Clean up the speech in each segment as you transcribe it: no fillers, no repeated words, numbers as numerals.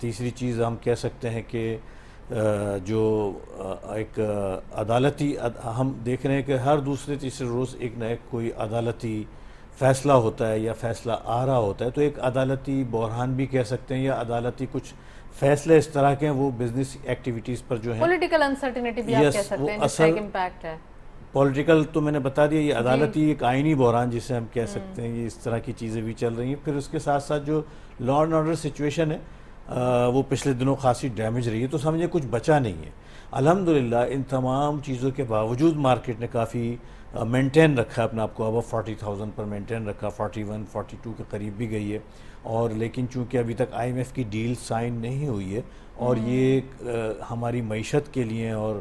تیسری چیز ہم کہہ سکتے ہیں کہ جو ایک عدالتی ہم دیکھ رہے ہیں کہ ہر دوسرے تیسرے روز ایک نہ ایک کوئی عدالتی فیصلہ ہوتا ہے یا فیصلہ آ رہا ہوتا ہے، تو ایک عدالتی بحران بھی کہہ سکتے ہیں یا عدالتی کچھ فیصلے اس طرح کے ہیں وہ بزنس ایکٹیویٹیز پر جو ہیں پولیٹیکل انسرٹینٹی بھی آپ کہہ سکتے ہیں جس کا ایک امپیکٹ ہے. پولیٹیکل تو میں نے بتا دیا، یہ عدالتی ایک آئینی بحران جسے ہم کہہ سکتے ہیں، یہ اس طرح کی چیزیں بھی چل رہی ہیں. پھر اس کے ساتھ ساتھ جو لا اینڈ آرڈر سچویشن ہے وہ پچھلے دنوں خاصی ڈیمیج رہی ہے، تو سمجھے کچھ بچا نہیں ہے. الحمدللہ ان تمام چیزوں کے باوجود مارکیٹ نے کافی مینٹین رکھا اپنا آپ کو، اب 40,000 پر مینٹین رکھا، 41 42 کے قریب بھی گئی ہے. اور لیکن چونکہ ابھی تک آئی ایم ایف کی ڈیل سائن نہیں ہوئی ہے اور یہ ہماری معیشت کے لیے اور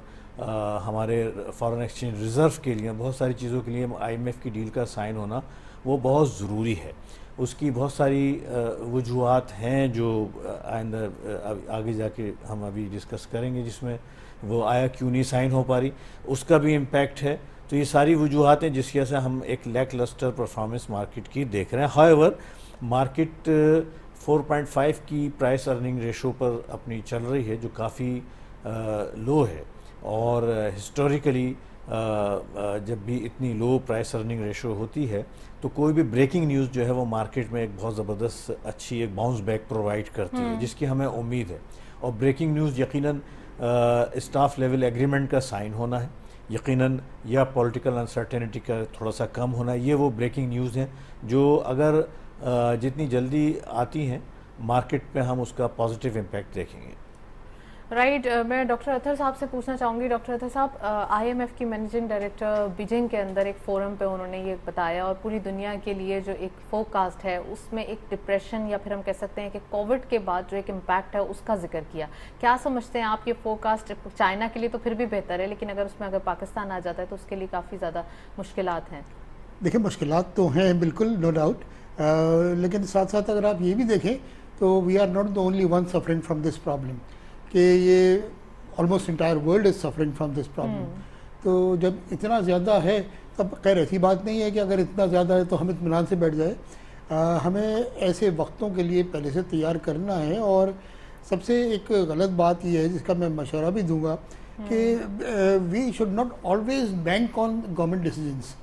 ہمارے فارن ایکسچینج ریزرو کے لیے بہت ساری چیزوں کے لیے آئی ایم ایف کی ڈیل کا سائن ہونا وہ بہت ضروری ہے. اس کی بہت ساری وجوہات ہیں جو آئندہ آگے جا کے ہم ابھی ڈسکس کریں گے، جس میں وہ آیا کیوں نہیں سائن ہو پا رہی، اس کا بھی امپیکٹ ہے. تو یہ ساری وجوہات ہیں جس کی وجہ سے ہم ایک لیک لسٹر پرفارمنس مارکیٹ کی دیکھ رہے ہیں. ہاؤ مارکیٹ 4.5 کی پرائس ارننگ ریشو پر اپنی چل رہی ہے جو کافی لو ہے، اور ہسٹوریکلی جب بھی اتنی لو پرائس ارننگ ریشو ہوتی ہے تو کوئی بھی بریکنگ نیوز جو ہے وہ مارکیٹ میں ایک بہت زبردست اچھی ایک باؤنس بیک پرووائڈ کرتی ہے، جس کی ہمیں امید ہے. اور بریکنگ نیوز یقیناً اسٹاف لیول ایگریمنٹ کا سائن ہونا ہے، یقیناً یا پولیٹیکل انسرٹینٹی کا تھوڑا سا کم ہونا ہے. یہ وہ بریکنگ نیوز ہیں جو اگر جتنی جلدی آتی ہیں مارکیٹ پہ ہم اس کا پازیٹیو امپیکٹ دیکھیں گے. رائٹ. میں ڈاکٹر اطہر صاحب سے پوچھنا چاہوں گی. ڈاکٹر اطہر صاحب، آئی ایم ایف کی مینیجنگ ڈائریکٹر بیجنگ کے اندر ایک فورم پہ انہوں نے یہ بتایا، اور پوری دنیا کے لیے جو ایک فور کاسٹ ہے اس میں ایک ڈپریشن یا پھر ہم کہہ سکتے ہیں کہ کووڈ کے بعد جو ایک امپیکٹ ہے اس کا ذکر کیا. کیا سمجھتے ہیں آپ یہ فور کاسٹ؟ چائنا کے لیے تو پھر بھی بہتر ہے، لیکن اگر پاکستان آ جاتا ہے تو اس کے لیے کافی زیادہ مشکلات ہیں. دیکھیں مشکلات تو ہیں بالکل، نو ڈاؤٹ، لیکن ساتھ ساتھ اگر آپ یہ بھی دیکھیں تو we are not the only one suffering from this problem, کہ یہ almost entire world is suffering from this problem. تو جب اتنا زیادہ ہے تب خیر ایسی بات نہیں ہے کہ اگر اتنا زیادہ ہے تو ہم اطمینان سے بیٹھ جائے. ہمیں ایسے وقتوں کے لیے پہلے سے تیار کرنا ہے. اور سب سے ایک غلط بات یہ ہے جس کا میں مشورہ بھی دوں گا کہ we should not always bank on government decisions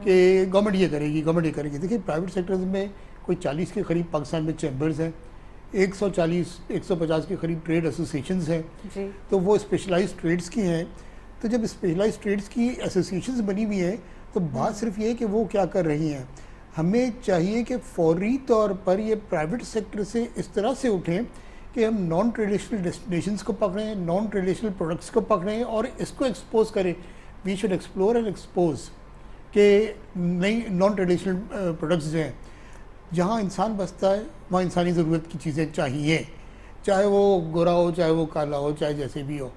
کہ گورنمنٹ یہ کرے گی، گورنمنٹ یہ کرے گی. دیکھیے پرائیویٹ سیکٹرز میں کوئی 40 کے قریب پاکستان میں چیمبرز ہیں، 140-150 کے قریب ٹریڈ ایسوسیشنز ہیں، تو وہ اسپیشلائز ٹریڈز کی ہیں. تو جب اسپیشلائز ٹریڈز کی ایسوسیشنز بنی ہوئی ہیں تو بات صرف یہ ہے کہ وہ کیا کر رہی ہیں. ہمیں چاہیے کہ فوری طور پر یہ پرائیویٹ سیکٹر سے اس طرح سے اٹھیں کہ ہم نان ٹریڈیشنل ڈیسٹینیشنز کو پکڑیں، نان ٹریڈیشنل پروڈکٹس کو پکڑیں اور اس کو ایکسپوز کریں. We should explore and expose کہ نئی نان ٹریڈیشنل پروڈکٹس جو ہیں، جہاں انسان بستا ہے وہاں انسانی ضرورت کی چیزیں چاہیے، چاہے وہ گورا ہو، چاہے وہ کالا ہو، چاہے جیسے بھی ہو.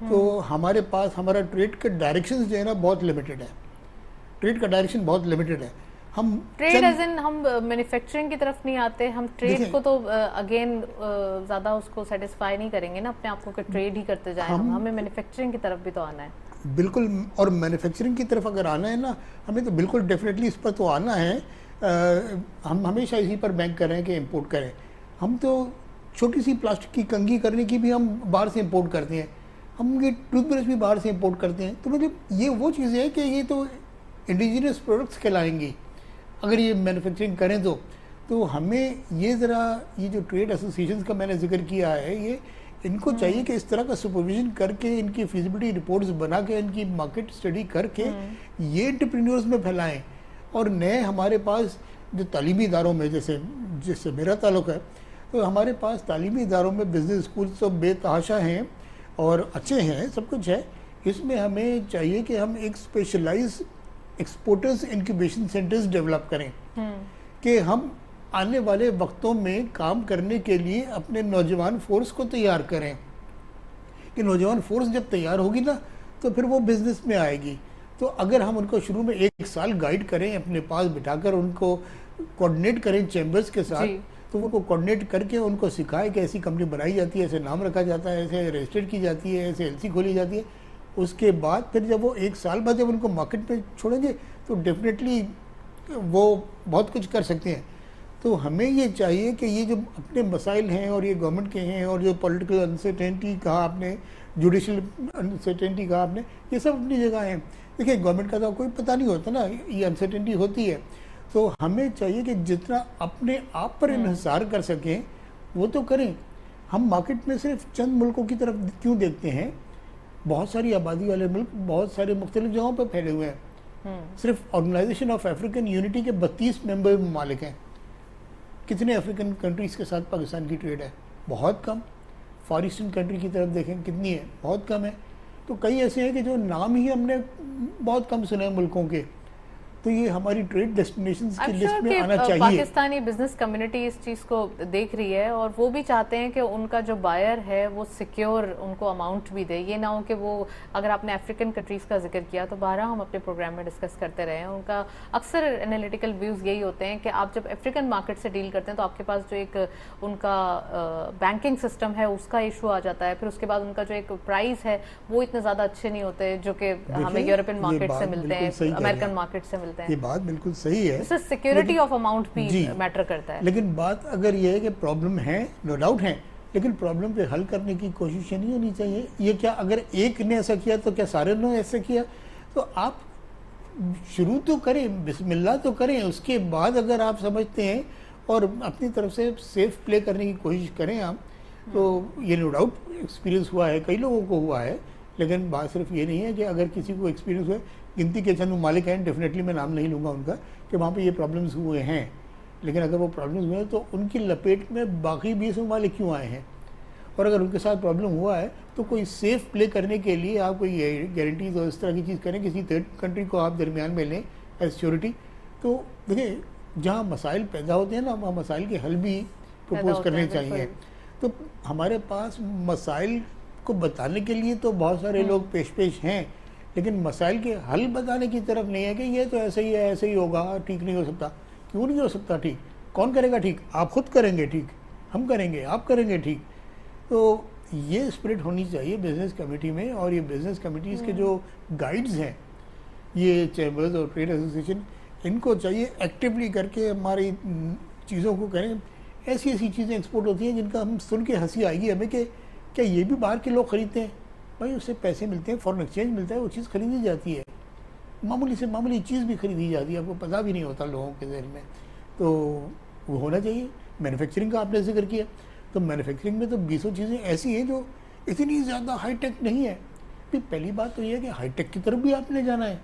تو ہمارے پاس ہمارا ٹریڈ کا ڈائریکشن جو ہے نا بہت لمیٹڈ ہے، ٹریڈ کا ڈائریکشن بہت لمیٹڈ ہے. ہم ٹریڈ ایز ان ہم مینوفیکچرنگ کی طرف نہیں آتے، ہم ٹریڈ کو تو اگین زیادہ اس کو سیٹسفائی نہیں کریں گے نا اپنے آپ کو کہ ٹریڈ ہی کرتے جائیں. ہمیں مینوفیکچرنگ کی طرف بھی تو آنا ہے. بالکل، اور مینوفیکچرنگ کی طرف اگر آنا ہے نا ہمیں تو بالکل ڈیفینیٹلی اس پر تو آنا ہے. ہم ہمیشہ اسی پر بینک کر رہے ہیں کہ امپورٹ کریں. ہم تو چھوٹی سی پلاسٹک کی کنگھی کرنے کی بھی ہم باہر سے امپورٹ کرتے ہیں، ہم یہ ٹوتھ برش بھی باہر سے امپورٹ کرتے ہیں. تو مطلب یہ وہ چیزیں ہیں کہ یہ تو انڈیجینس پروڈکٹس کہلائیں گی اگر یہ مینوفیکچرنگ کریں تو ہمیں یہ ذرا یہ جو ٹریڈ ایسوسیشنز کا میں نے ذکر کیا ہے، یہ ان کو چاہیے کہ اس طرح کا سپرویژن کر کے ان کی فیزیبلٹی رپورٹس بنا کے ان کی مارکیٹ اسٹڈی کر کے یہ انٹرپرینیورز میں پھیلائیں. اور نئے ہمارے پاس جو تعلیمی اداروں میں جس سے میرا تعلق ہے، تو ہمارے پاس تعلیمی اداروں میں بزنس اسکولز تو بے تحاشا ہیں اور اچھے ہیں، سب کچھ ہے. اس میں ہمیں چاہیے کہ ہم ایک specialise exporters incubation centres develop کریں کہ ہم آنے والے وقتوں میں کام کرنے کے لیے اپنے نوجوان فورس کو تیار کریں کہ نوجوان فورس جب تیار ہوگی نا تو پھر وہ بزنس میں آئے گی. تو اگر ہم ان کو شروع میں 1 سال گائیڈ کریں، اپنے پاس بٹھا کر ان کو کوآرڈینیٹ کریں چیمبرز کے ساتھ، تو ان کو کوآرڈینیٹ کر کے ان کو سکھائے کہ ایسی کمپنی بنائی جاتی ہے، ایسے نام رکھا جاتا ہے، ایسے رجسٹرڈ کی جاتی ہے، ایسے LC کھولی جاتی ہے. اس کے بعد پھر جب وہ 1 سال بعد جب ان کو مارکیٹ پہ چھوڑیں گے تو ڈیفینیٹلی وہ بہت کچھ کر سکتے ہیں. تو ہمیں یہ چاہیے کہ یہ جو اپنے مسائل ہیں اور یہ گورنمنٹ کے ہیں اور جو پولیٹیکل انسرٹینٹی کہا آپ نے, جوڈیشل انسرٹینٹی کہا آپ نے, یہ سب اپنی جگہ ہیں. دیکھیں گورنمنٹ کا تو کوئی پتہ نہیں ہوتا نا, یہ انسرٹینٹی ہوتی ہے. تو ہمیں چاہیے کہ جتنا اپنے آپ پر انحصار کر سکیں وہ تو کریں. ہم مارکیٹ میں صرف چند ملکوں کی طرف کیوں دیکھتے ہیں؟ بہت ساری آبادی والے ملک بہت سارے مختلف جگہوں پہ پھیلے ہوئے ہیں. صرف آرگنائزیشن آف افریقن یونٹی کے 32 ممبر ممالک ہیں. کتنے افریقن کنٹریز کے ساتھ پاکستان کی ٹریڈ ہے؟ بہت کم. فار ایسٹرن کنٹری کی طرف دیکھیں کتنی ہے؟ بہت کم ہے. تو کئی ایسے ہیں کہ جو نام ہی ہم نے بہت کم سنے ہیں ملکوں کے. تو یہ ہماری ٹریڈ ڈیسٹینیشنز کی لسٹ میں آنا چاہیے. پاکستانی بزنس کمیونٹی اس چیز کو دیکھ رہی ہے اور وہ بھی چاہتے ہیں کہ ان کا جو بائر ہے وہ سیکیور ان کو اماؤنٹ بھی دے. یہ نہ ہو کہ وہ, اگر آپ نے افریقن کنٹریز کا ذکر کیا تو بارہ ہم اپنے پروگرام میں ڈسکس کرتے رہے ہیں, ان کا اکثر انالیٹیکل ویوز یہی ہوتے ہیں کہ آپ جب افریقن مارکیٹ سے ڈیل کرتے ہیں تو آپ کے پاس جو ایک ان کا بینکنگ سسٹم ہے اس کا ایشو آ جاتا ہے. پھر اس کے بعد ان کا جو ایک پرائز ہے وہ اتنے زیادہ اچھے نہیں ہوتے جو کہ ہمیں یورپین مارکیٹ سے ملتے ہیں, امریکن مارکیٹ سے ملتے ہیں. یہ بات بالکل صحیح ہے, سیکیورٹی آف اماؤنٹ بھی میٹر کرتا ہے. لیکن بات اگر یہ ہے کہ پرابلم ہے, نو ڈاؤٹ ہے, لیکن پرابلم پہ حل کرنے کی کوشش نہیں ہونی چاہیے. یہ کیا اگر ایک نے ایسا کیا تو کیا سارے نے ایسا کیا؟ تو آپ شروع تو کریں, بسم اللہ تو کریں, اس کے بعد اگر آپ سمجھتے ہیں اور اپنی طرف سے سیف پلے کرنے کی کوشش کریں آپ, تو یہ نو ڈاؤٹ ایکسپیرینس ہوا ہے, کئی لوگوں کو ہوا ہے. لیکن بات صرف یہ نہیں ہے کہ اگر کسی کو ایکسپیرینس ہوئے, گنتی کے چند ممالک ہیں, ڈیفینیٹلی میں نام نہیں لوں گا ان کا, کہ وہاں پہ یہ پرابلمز ہوئے ہیں. لیکن اگر وہ پرابلمز ہوئے ہیں تو ان کی لپیٹ میں باقی 20 ممالک کیوں آئے ہیں؟ اور اگر ان کے ساتھ پرابلم ہوا ہے تو کوئی سیف پلے کرنے کے لیے آپ کوئی گارنٹیز اور اس طرح کی چیز کریں, کسی تھرڈ کنٹری کو آپ درمیان میں لیں ایز سیکورٹی. تو دیکھیں جہاں مسائل پیدا ہوتے ہیں نا, وہاں مسائل کے حل بھی پروپوز کرنے چاہیے. تو ہمارے پاس مسائل کو بتانے کے لیے تو بہت سارے لوگ پیش ہیں, لیکن مسائل کے حل بتانے کی طرف نہیں ہے کہ یہ تو ایسے ہی ہے, ایسے ہی ہوگا, ٹھیک نہیں ہو سکتا. کیوں نہیں ہو سکتا ٹھیک؟ کون کرے گا ٹھیک؟ آپ خود کریں گے ٹھیک, ہم کریں گے, آپ کریں گے ٹھیک. تو یہ اسپرٹ ہونی چاہیے بزنس کمیٹی میں. اور یہ بزنس کمیٹیز کے جو گائیڈز ہیں, یہ چیمبرز اور ٹریڈ ایسوسیشن, ان کو چاہیے ایکٹیولی کر کے ہماری چیزوں کو کریں. ایسی ایسی چیزیں ایکسپورٹ ہوتی ہیں جن کا ہم سن کے ہنسی آئے گی ہمیں کہ کیا یہ بھی باہر کے لوگ خریدتے ہیں؟ بھائی اس سے پیسے ملتے ہیں, فورن ایکسچینج ملتا ہے, وہ چیز خریدی جاتی ہے. معمولی سے معمولی چیز بھی خریدی جاتی ہے, آپ کو پتہ بھی نہیں ہوتا لوگوں کے ذہن میں. تو وہ ہونا چاہیے. مینوفیکچرنگ کا آپ نے ذکر کیا, تو مینوفیکچرنگ میں تو 20 چیزیں ایسی ہیں جو اتنی زیادہ ہائی ٹیک نہیں ہے. پہلی بات تو یہ ہے کہ ہائی ٹیک کی طرف بھی آپ نے جانا ہے.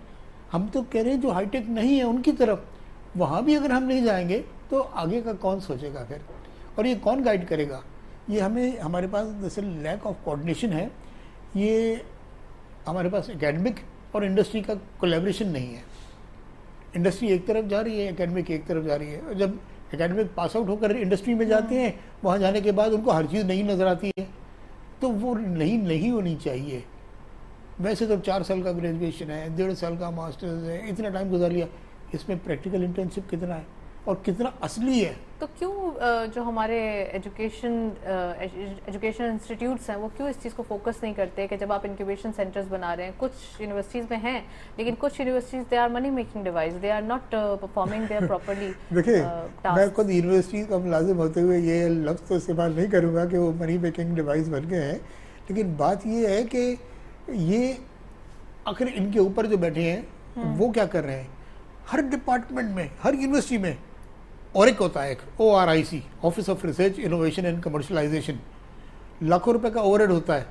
ہم تو کہہ رہے ہیں جو ہائی ٹیک نہیں ہے ان کی طرف, وہاں بھی اگر ہم نہیں جائیں گے تو آگے کا کون سوچے گا پھر, اور یہ کون گائیڈ کرے گا؟ یہ ہمارے پاس دراصل لیک آف کوآرڈینیشن ہے. یہ ہمارے پاس اکیڈمک اور انڈسٹری کا کولیبریشن نہیں ہے. انڈسٹری ایک طرف جا رہی ہے, اکیڈمک ایک طرف جا رہی ہے. جب اکیڈمک پاس آؤٹ ہو کر انڈسٹری میں جاتے ہیں, وہاں جانے کے بعد ان کو ہر چیز نئی نظر آتی ہے. تو وہ نہیں ہونی چاہیے. ویسے تو 4 سال کا گریجویشن ہے, 1.5 سال کا ماسٹرز ہے, اتنا ٹائم گزار لیا. اس میں پریکٹیکل انٹرنشپ کتنا ہے اور کتنا اصلی ہے؟ تو کیوں جو ہمارے ایجوکیشن انسٹیٹیوٹس ہیں وہ کیوں اس چیز کو فوکس نہیں کرتے کہ جب آپ انکیوبیشن سینٹرز بنا رہے ہیں, کچھ یونیورسٹیز میں ہیں لیکن کچھ universities they are money making device, they are not performing their properly. دیکھیں میں خود یونیورسٹیز کا ملازم ہوتے ہوئے یہ لفظ تو استعمال نہیں کروں گا کہ وہ منی میکنگ ڈیوائس بن گئے ہیں, لیکن بات یہ ہے کہ یہ آخر ان کے اوپر جو بیٹھے ہیں وہ کیا کر رہے ہیں؟ ہر ڈپارٹمنٹ میں, ہر یونیورسٹی میں اورک ہوتا ہے, ایک ORIC, office of research innovation and commercialisation. لاکھوں روپے کا اوور ہیڈ ہوتا ہے.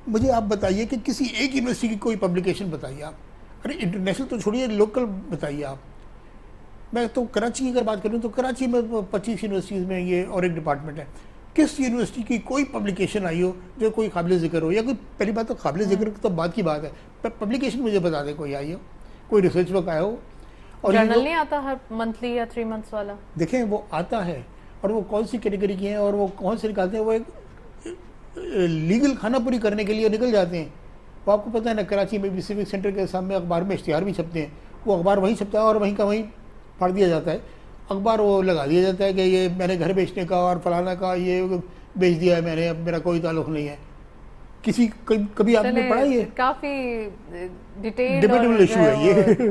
مجھے آپ بتائیے کہ کسی ایک یونیورسٹی کی کوئی پبلیکیشن بتائیے آپ. ارے انٹرنیشنل تو چھوڑیے, لوکل بتائیے آپ. میں تو کراچی کی اگر بات کروں تو کراچی میں 25 یونیورسٹیز میں یہ اورک ڈپارٹمنٹ ہے. کس یونیورسٹی کی کوئی پبلیکیشن آئی ہو جو کوئی قابل ذکر ہو, یا کوئی, پہلی بات تو قابل ذکر تو بات کی بات ہے, پبلیکیشن مجھے بتا دیں کوئی آئی ہو, کوئی ریسرچ ورک آیا ہو. اور جرنل نہیں آتا ہر منتھلی یا 3 months والا؟ دیکھیں وہ آتا ہے, اور وہ کون سی کیٹیگری کے ہیں اور وہ کون سے نکالتے ہیں. وہ ایک لیگل کھانا پوری کرنے کے لیے نکل جاتے ہیں. وہ آپ کو پتہ ہے نا, کراچی میں بھی سیوک سینٹر کے سامنے اخبار میں اشتہار بھی چھپتے ہیں. وہ اخبار وہیں چھپتا ہے اور وہیں کا وہیں پھاڑ دیا جاتا ہے. اخبار وہ لگا دیا جاتا ہے کہ یہ میں نے گھر بیچنے کا اور فلانا کا یہ بیچ دیا ہے میں نے, اب میرا کوئی تعلق نہیں ہے. کبھی آپ نے پڑھا یہ؟ کافی ڈیٹیل ڈیبیٹیبل ایشو ہے یہ.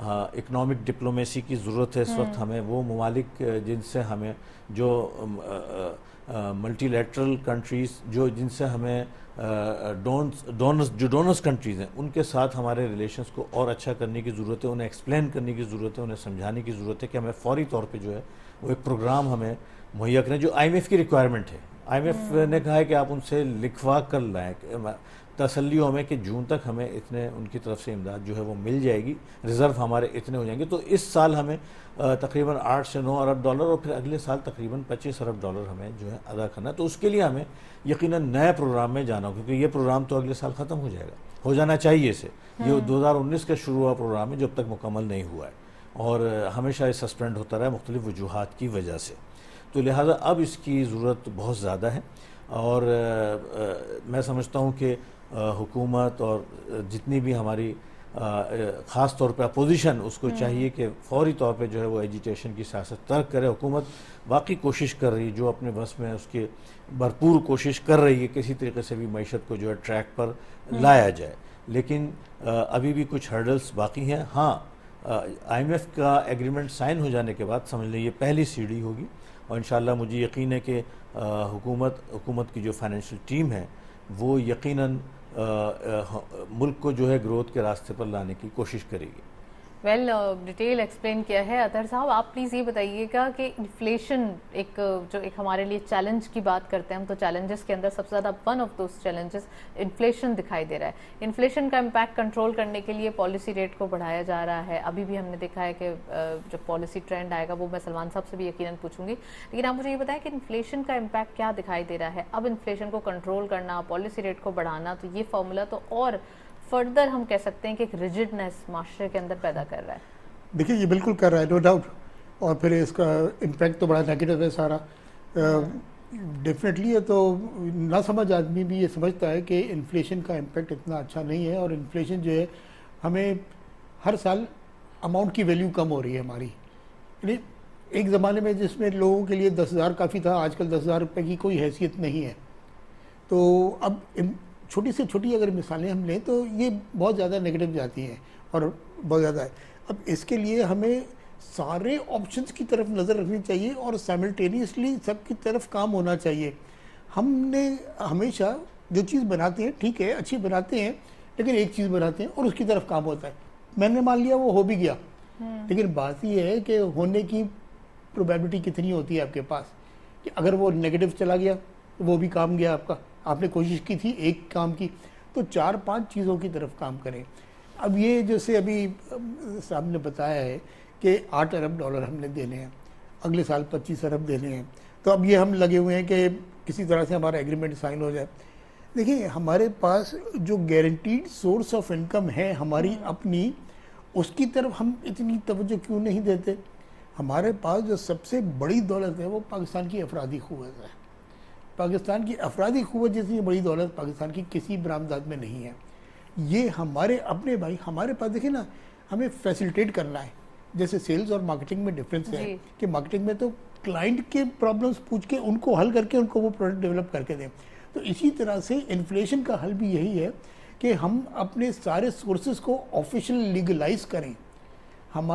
اکنامک ڈپلومیسی کی ضرورت ہے اس وقت ہمیں. وہ ممالک جن سے ہمیں جو ملٹی لیٹرل کنٹریز جن سے ہمیں ڈونرز کنٹریز ہیں ان کے ساتھ ہمارے ریلیشنز کو اور اچھا کرنے کی ضرورت ہے. انہیں ایکسپلین کرنے کی ضرورت ہے, انہیں سمجھانے کی ضرورت ہے کہ ہمیں فوری طور پہ جو ہے وہ ایک پروگرام ہمیں مہیا کریں جو IMF کی ریکوائرمنٹ ہے. IMF نے کہا ہے کہ آپ ان سے لکھوا کر لائیں, تسلی ہو ہمیں کہ جون تک ہمیں اتنے ان کی طرف سے امداد جو ہے وہ مل جائے گی, ریزرو ہمارے اتنے ہو جائیں گے. تو اس سال ہمیں تقریباً 8 سے 9 ارب ڈالر اور پھر اگلے سال تقریباً 25 ارب ڈالر ہمیں جو ہے ادا کرنا ہے. تو اس کے لیے ہمیں یقیناً نئے پروگرام میں جانا ہو, کیونکہ یہ پروگرام تو اگلے سال ختم ہو جائے گا, ہو جانا چاہیے اسے. یہ 2019 کا شروع ہوا پروگرام ہے جو اب تک مکمل نہیں ہوا ہے اور ہمیشہ یہ سسپینڈ ہوتا رہا ہے مختلف وجوہات کی وجہ سے. تو لہٰذا اب اس کی ضرورت بہت زیادہ ہے اور میں سمجھتا ہوں کہ حکومت اور جتنی بھی ہماری خاص طور پہ اپوزیشن اس کو چاہیے کہ فوری طور پہ جو ہے وہ ایجیٹیشن کی سیاست ترک کرے. حکومت واقعی کوشش کر رہی ہے, جو اپنے بس میں اس کی بھرپور کوشش کر رہی ہے کسی طریقے سے بھی معیشت کو جو ہے ٹریک پر لایا جائے, لیکن ابھی بھی کچھ ہرڈلز باقی ہیں. ہاں IMF کا ایگریمنٹ سائن ہو جانے کے بعد سمجھ لیں یہ پہلی سیڑھی ہوگی اور انشاءاللہ مجھے یقین ہے کہ حکومت کی جو فائنینشیل ٹیم ہے وہ یقیناً ملک کو جو ہے گروتھ کے راستے پر لانے کی کوشش کرے گی. ویل ڈیٹیل ایکسپلین کیا ہے اطہر صاحب. آپ پلیز یہ بتائیے گا کہ انفلیشن جو ایک ہمارے لیے چیلنج کی بات کرتے ہیں ہم, تو چیلنجز کے اندر سب سے زیادہ one of those challenges inflation دکھائی دے رہا ہے. انفلیشن کا امپیکٹ کنٹرول کرنے کے لیے پالیسی ریٹ کو بڑھایا جا رہا ہے. ابھی بھی ہم نے دیکھا ہے کہ جو پالیسی ٹرینڈ آئے گا وہ میں سلمان صاحب سے بھی یقیناً پوچھوں گی, لیکن آپ مجھے یہ بتائیں کہ انفلیشن کا امپیکٹ کیا دکھائی دے رہا ہے. اب انفلیشن کو کنٹرول کرنا, پالیسی ریٹ کو بڑھانا, تو یہ فارمولا تو اور فردر ہم کہہ سکتے ہیں کہ ایک ریجڈنس معاشرے کے اندر پیدا کر رہا ہے. دیکھیے یہ بالکل کر رہا ہے, نو ڈاؤٹ, اور پھر اس کا امپیکٹ تو بڑا نیگیٹو ہے سارا ڈیفینیٹلی ہے. تو نہ سمجھ آدمی بھی یہ سمجھتا ہے کہ انفلیشن کا امپیکٹ اتنا اچھا نہیں ہے, اور انفلیشن جو ہے ہمیں ہر سال اماؤنٹ کی ویلیو کم ہو رہی ہے ہماری. یعنی ایک زمانے میں جس میں لوگوں کے لیے 10,000 کافی تھا, آج کل 10,000 روپے کی کوئی حیثیت نہیں ہے. تو اب چھوٹی سے چھوٹی اگر مثالیں ہم لیں تو یہ بہت زیادہ نیگیٹو جاتی ہیں اور بہت زیادہ ہے. اب اس کے لیے ہمیں سارے آپشنز کی طرف نظر رکھنی چاہیے اور سائملٹینیسلی سب کی طرف کام ہونا چاہیے. ہم نے ہمیشہ جو چیز بناتے ہیں ٹھیک ہے اچھی بناتے ہیں, لیکن ایک چیز بناتے ہیں اور اس کی طرف کام ہوتا ہے. میں نے مان لیا وہ ہو بھی گیا, لیکن بات یہ ہے کہ ہونے کی پروبیبلٹی کتنی ہوتی ہے آپ کے پاس, کہ اگر وہ نیگیٹو چلا گیا وہ بھی کام گیا آپ کا. آپ نے کوشش کی تھی ایک کام کی, تو 4-5 چیزوں کی طرف کام کریں. اب یہ جیسے ابھی صاحب نے بتایا ہے کہ 8 ارب ڈالر ہم نے دینے ہیں, اگلے سال 25 ارب دینے ہیں, تو اب یہ ہم لگے ہوئے ہیں کہ کسی طرح سے ہمارا ایگریمنٹ سائن ہو جائے. دیکھیں ہمارے پاس جو گارنٹیڈ سورس آف انکم ہے ہماری اپنی, اس کی طرف ہم اتنی توجہ کیوں نہیں دیتے. ہمارے پاس جو سب سے بڑی دولت ہے وہ پاکستان کی افرادی قوت ہے. پاکستان کی افرادی قوت جتنی بڑی دولت پاکستان کی کسی برآمدات میں نہیں ہے. یہ ہمارے اپنے بھائی, ہمارے پاس دیکھیں نا ہمیں فیسیلیٹیٹ کرنا ہے. جیسے سیلز اور مارکیٹنگ میں ڈفرینس ہے کہ مارکیٹنگ میں تو کلائنٹ کے پرابلمز پوچھ کے ان کو حل کر کے ان کو وہ پروڈکٹ ڈیولپ کر کے دیں. تو اسی طرح سے انفلیشن کا حل بھی یہی ہے کہ ہم اپنے سارے سورسز کو آفیشیل لیگلائز کریں. ہم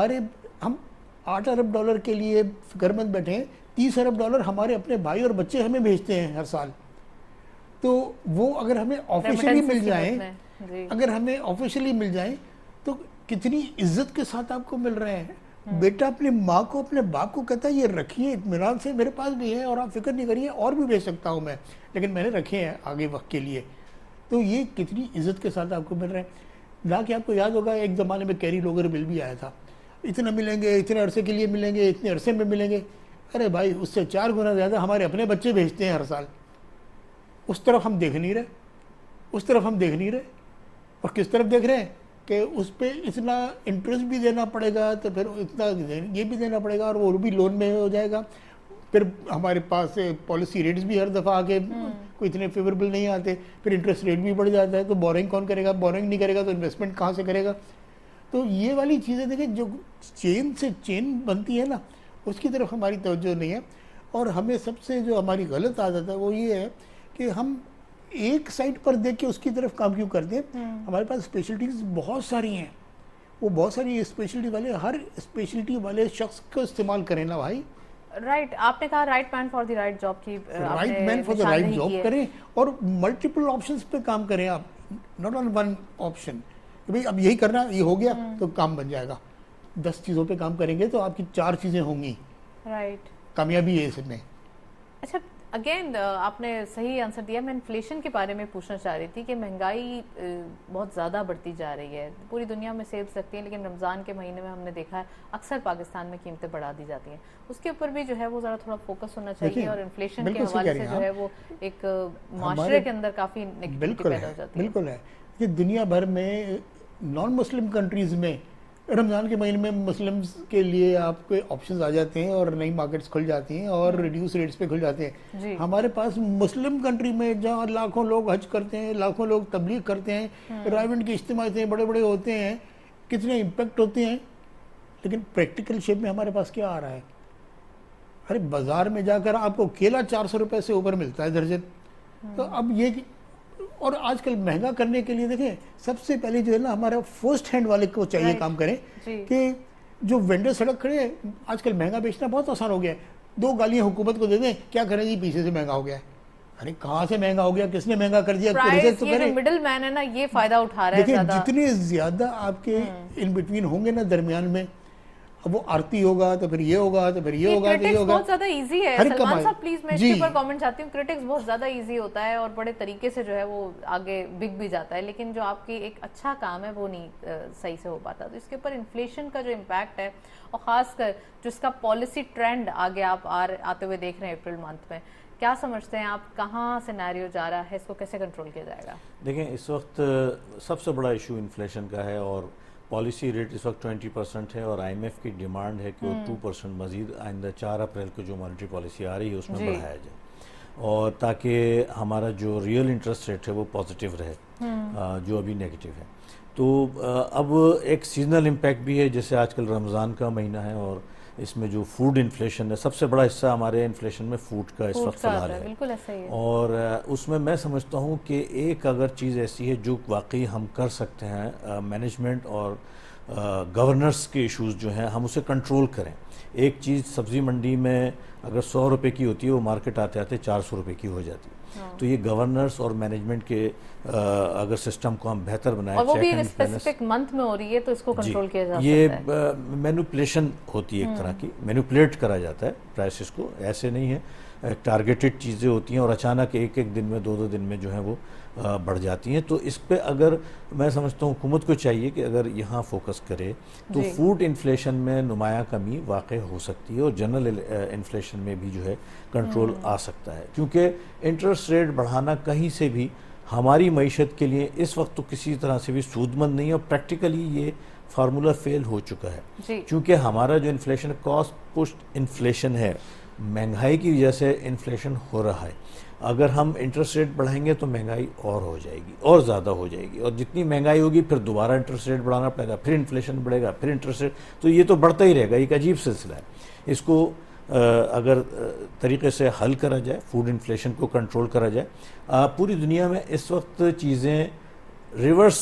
8 ارب ڈالر کے لیے فکر مند بیٹھے ہیں, 30 ارب ڈالر ہمارے اپنے بھائی اور بچے ہمیں بھیجتے ہیں ہر سال. تو وہ اگر ہمیں آفیشیلی مل جائیں, مل جائیں تو کتنی عزت کے ساتھ آپ کو مل رہے ہیں. بیٹا اپنے ماں کو اپنے باپ کو کہتا ہے یہ رکھیے اطمینان سے, میرے پاس بھی ہے اور آپ فکر نہیں کریے, اور بھی بھیج سکتا ہوں میں, لیکن میں نے رکھے ہیں آگے وقت کے لیے. تو یہ کتنی عزت کے ساتھ آپ کو مل رہے ہیں. نہ کہ آپ کو یاد ہوگا ایک زمانے میں کیری لوگر بل بھی آیا تھا, اتنا ملیں گے, اتنے عرصے کے لیے ملیں گے, اتنے عرصے میں ملیں گے. ارے بھائی اس سے 4 گنا زیادہ ہمارے اپنے بچے بھیجتے ہیں ہر سال. اس طرف ہم دیکھ نہیں رہے, اور کس طرف دیکھ رہے ہیں کہ اس پہ اتنا انٹرسٹ بھی دینا پڑے گا, تو پھر اتنا یہ بھی دینا پڑے گا, اور وہ بھی لون میں ہو جائے گا. پھر ہمارے پاس پالیسی ریٹس بھی ہر دفعہ آگے کوئی اتنے فیوریبل نہیں آتے, پھر انٹرسٹ ریٹ بھی بڑھ جاتا ہے. تو بورنگ کون کرے گا, بورنگ نہیں کرے گا تو انویسٹمنٹ کہاں سے کرے گا. تو یہ والی چیزیں دیکھیں جو چین سے چین بنتی ہے نا, اس کی طرف ہماری توجہ نہیں ہے. اور ہمیں سب سے جو ہماری غلط عادت ہے وہ یہ ہے کہ ہم ایک سائٹ پر دیکھ کے اس کی طرف کام کیوں کرتے ہیں. ہمارے پاس اسپیشلٹیز بہت ساری ہیں, وہ بہت ساری اسپیشلٹی والے ہر اسپیشلٹی والے شخص کو استعمال کریں نا بھائی. رائٹ, آپ نے کہا right man for the right job کی right man for the right job کریں اور ملٹیپل آپشنس پہ کام کریں آپ, ناٹ آن ون آپشن کہ بھائی اب یہی کرنا, یہ ہو گیا تو کام بن جائے گا. 10 چیزوں پہ کام کریں گے تو آپ کی 4 چیزیں ہوں گی. رائٹ, کامیابی ہے اس میں. اچھا اگین آپ نے صحیح آنسر دیا. میں انفلیشن کے بارے میں پوچھنا چاہ رہی تھی کہ مہنگائی بہت زیادہ بڑھتی جا رہی ہے, پوری دنیا میں سیلز لگتی ہیں لیکن رمضان کے مہینے میں ہم نے دیکھا ہے اکثر پاکستان میں قیمتیں بڑھا دی جاتی ہیں. اس کے اوپر بھی جو ہے وہ ذرا تھوڑا فوکس ہونا چاہیے, اور انفلیشن کے حوالے سے جو ہے وہ ایک معاشرے کے اندر کافی نیگیٹیوٹی پیدا ہو جاتی ہے. بالکل ہے کہ دنیا بھر میں نان مسلم کنٹریز میں رمضان کے مہینے میں مسلمز کے لیے آپ کے آپشنز آ جاتے ہیں اور نئی مارکیٹس کھل جاتی ہیں اور ریڈیوس ریٹس پہ کھل جاتے ہیں. ہمارے پاس مسلم کنٹری میں جہاں لاکھوں لوگ حج کرتے ہیں, لاکھوں لوگ تبلیغ کرتے ہیں, رائیونٹ کے اجتماع ہوتے ہیں, بڑے بڑے ہوتے ہیں, کتنے امپیکٹ ہوتے ہیں, لیکن پریکٹیکل شیپ میں ہمارے پاس کیا آ رہا ہے؟ ارے بازار میں جا کر آپ کو کیلا 400 روپے سے اوپر ملتا ہے درجن. تو اب یہ اور آج کل مہنگا کرنے کے لیے دیکھیں سب سے پہلے جو ہے نا ہمارا فرسٹ ہینڈ والے کو چاہیے کام کریں کہ جو وینڈر سڑک کھڑے ہیں, آج کل مہنگا بیچنا بہت آسان ہو گیا ہے. 2 گالیاں حکومت کو دے دیں, کیا کریں جی پیچھے سے مہنگا ہو گیا ہے. ارے کہاں سے مہنگا ہو گیا, کس نے مہنگا کر دیا؟ تو یہ مڈل مین ہے نا, یہ فائدہ اٹھا رہا ہے دیکھیں جتنے زیادہ آپ کے ان بٹوین ہوں گے نا درمیان میں, اب وہ آرتی ہوگا تو پھر یہ ہوگا تو پھر یہ ہوگا تو یہ ہوگا. بہت زیادہ ایزی ہے سلمان صاحب, پلیز میں اس کے اوپر کامنٹ چاہتی ہوں. کرٹکس بہت زیادہ ایزی ہوتا ہے اور بڑے طریقے سے جو ہے وہ آگے بک بھی جاتا ہے, لیکن جو آپ کی ایک اچھا کام ہے وہ نہیں صحیح سے ہو پاتا. تو اس کے اوپر انفلیشن کا جو امپیکٹ ہے, اور خاص کر جو اس کا پالیسی ٹرینڈ آگے آپ آتے ہوئے دیکھ رہے ہیں اپریل منتھ میں, کیا سمجھتے ہیں آپ کہاں سینیریو جا رہا ہے, اس کو کیسے کنٹرول کیا جائے گا؟ دیکھیں اس وقت سب سے بڑا ایشو انفلیشن کا ہے, اور پالیسی ریٹ اس وقت 20% ہے, اور آئی ایم ایف کی ڈیمانڈ ہے کہ وہ 2% مزید آئندہ 4 اپریل کو جو مانیٹری پالیسی آ رہی ہے اس میں بڑھایا جائے, اور تاکہ ہمارا جو ریئل انٹرسٹ ریٹ ہے وہ پازیٹیو رہے, جو ابھی نیگیٹیو ہے. تو اب ایک سیزنل امپیکٹ بھی ہے, جیسے آج کل رمضان کا مہینہ ہے اور اس میں جو فوڈ انفلیشن ہے, سب سے بڑا حصہ ہمارے انفلیشن میں فوڈ کا اس وقت فلحال ہے. بالکل ایسا ہی ہے. اور اس میں سمجھتا ہوں کہ ایک اگر چیز ایسی ہے جو واقعی ہم کر سکتے ہیں, مینجمنٹ اور گورنرس کے ایشوز جو ہیں ہم اسے کنٹرول کریں. ایک چیز سبزی منڈی میں اگر 100 روپے کی ہوتی ہے, وہ مارکیٹ آتے آتے 400 روپے کی ہو جاتی ہے. تو یہ گورنرس اور مینجمنٹ کے اگر سسٹم کو ہم بہتر بنائیں, اور وہ بھی اسپیسیفک منتھ میں ہو رہی ہے تو اس کو کنٹرول کیا جا سکتا ہے. یہ مینوپولیشن ہوتی ہے, ایک طرح کی مینوپولیٹ کرا جاتا ہے پرائسز کو, ایسے نہیں ہے, ٹارگیٹڈ چیزیں ہوتی ہیں اور اچانک ایک دن میں 2 دن میں جو ہیں وہ بڑھ جاتی ہیں. تو اس پہ اگر میں سمجھتا ہوں حکومت کو چاہیے کہ اگر یہاں فوکس کرے تو فوڈ انفلیشن میں نمایاں کمی واقع ہو سکتی ہے, اور جنرل انفلیشن میں بھی جو ہے کنٹرول آ سکتا ہے, کیونکہ انٹرسٹ ریٹ بڑھانا کہیں سے بھی ہماری معیشت کے لیے اس وقت تو کسی طرح سے بھی سود مند نہیں ہے, اور پریکٹیکلی یہ فارمولا فیل ہو چکا ہے. کیونکہ ہمارا جو انفلیشن کاسٹ پشٹ انفلیشن ہے, مہنگائی کی وجہ سے انفلیشن ہو رہا ہے. اگر ہم انٹرسٹ ریٹ بڑھائیں گے تو مہنگائی اور ہو جائے گی, اور زیادہ ہو جائے گی, اور جتنی مہنگائی ہوگی پھر دوبارہ انٹرسٹ ریٹ بڑھانا پڑے گا, پھر انفلیشن بڑھے گا, پھر انٹرسٹ ریٹ, تو یہ تو بڑھتا ہی رہے گا. ایک عجیب سلسلہ ہے. اس کو اگر طریقے سے حل کرا جائے, فوڈ انفلیشن کو کنٹرول کرا جائے. پوری دنیا میں اس وقت چیزیں ریورس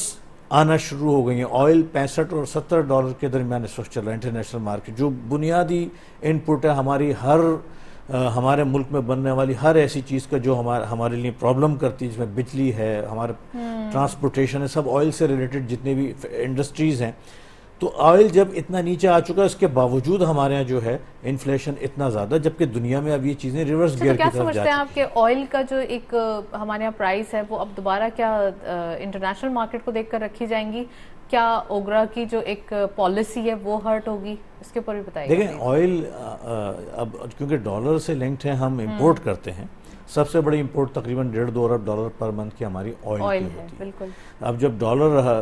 آنا شروع ہو گئی ہیں. آئل $65 اور $70 کے درمیان اس وقت چل رہا ہے انٹرنیشنل مارکیٹ. جو بنیادی ان پٹ ہے ہمارے ملک میں بننے والی ہر ایسی چیز کا جو ہمارے لیے پرابلم کرتی ہے, جس میں بجلی ہے, ہمارے ٹرانسپورٹیشن ہے, سب آئل سے ریلیٹڈ جتنے بھی انڈسٹریز ہیں. تو آئل جب اتنا نیچے آ چکا ہے, اس کے باوجود ہمارے ہاں جو ہے انفلیشن اتنا زیادہ, جبکہ دنیا میں اب یہ چیزیں ریورس گیئر کی طرف جا چکی ہیں. کیا سمجھتے ہیں آپ کہ آئل کا جو ایک ہمارے یہاں پرائس ہے وہ اب دوبارہ کیا انٹرنیشنل مارکیٹ کو دیکھ کر رکھی جائیں گی؟ کیا اوگرا کی جو ایک پالیسی ہے وہ ہرٹ ہوگی؟ اس کے اوپر بھی بتائیے. دیکھیں آئل اب کیونکہ ڈالر سے لنکڈ ہے, ہم امپورٹ کرتے ہیں. سب سے بڑی امپورٹ تقریباً $1.5-2 ارب پر منتھ کی ہماری آئل کی ہوتی ہے. اب جب ڈالر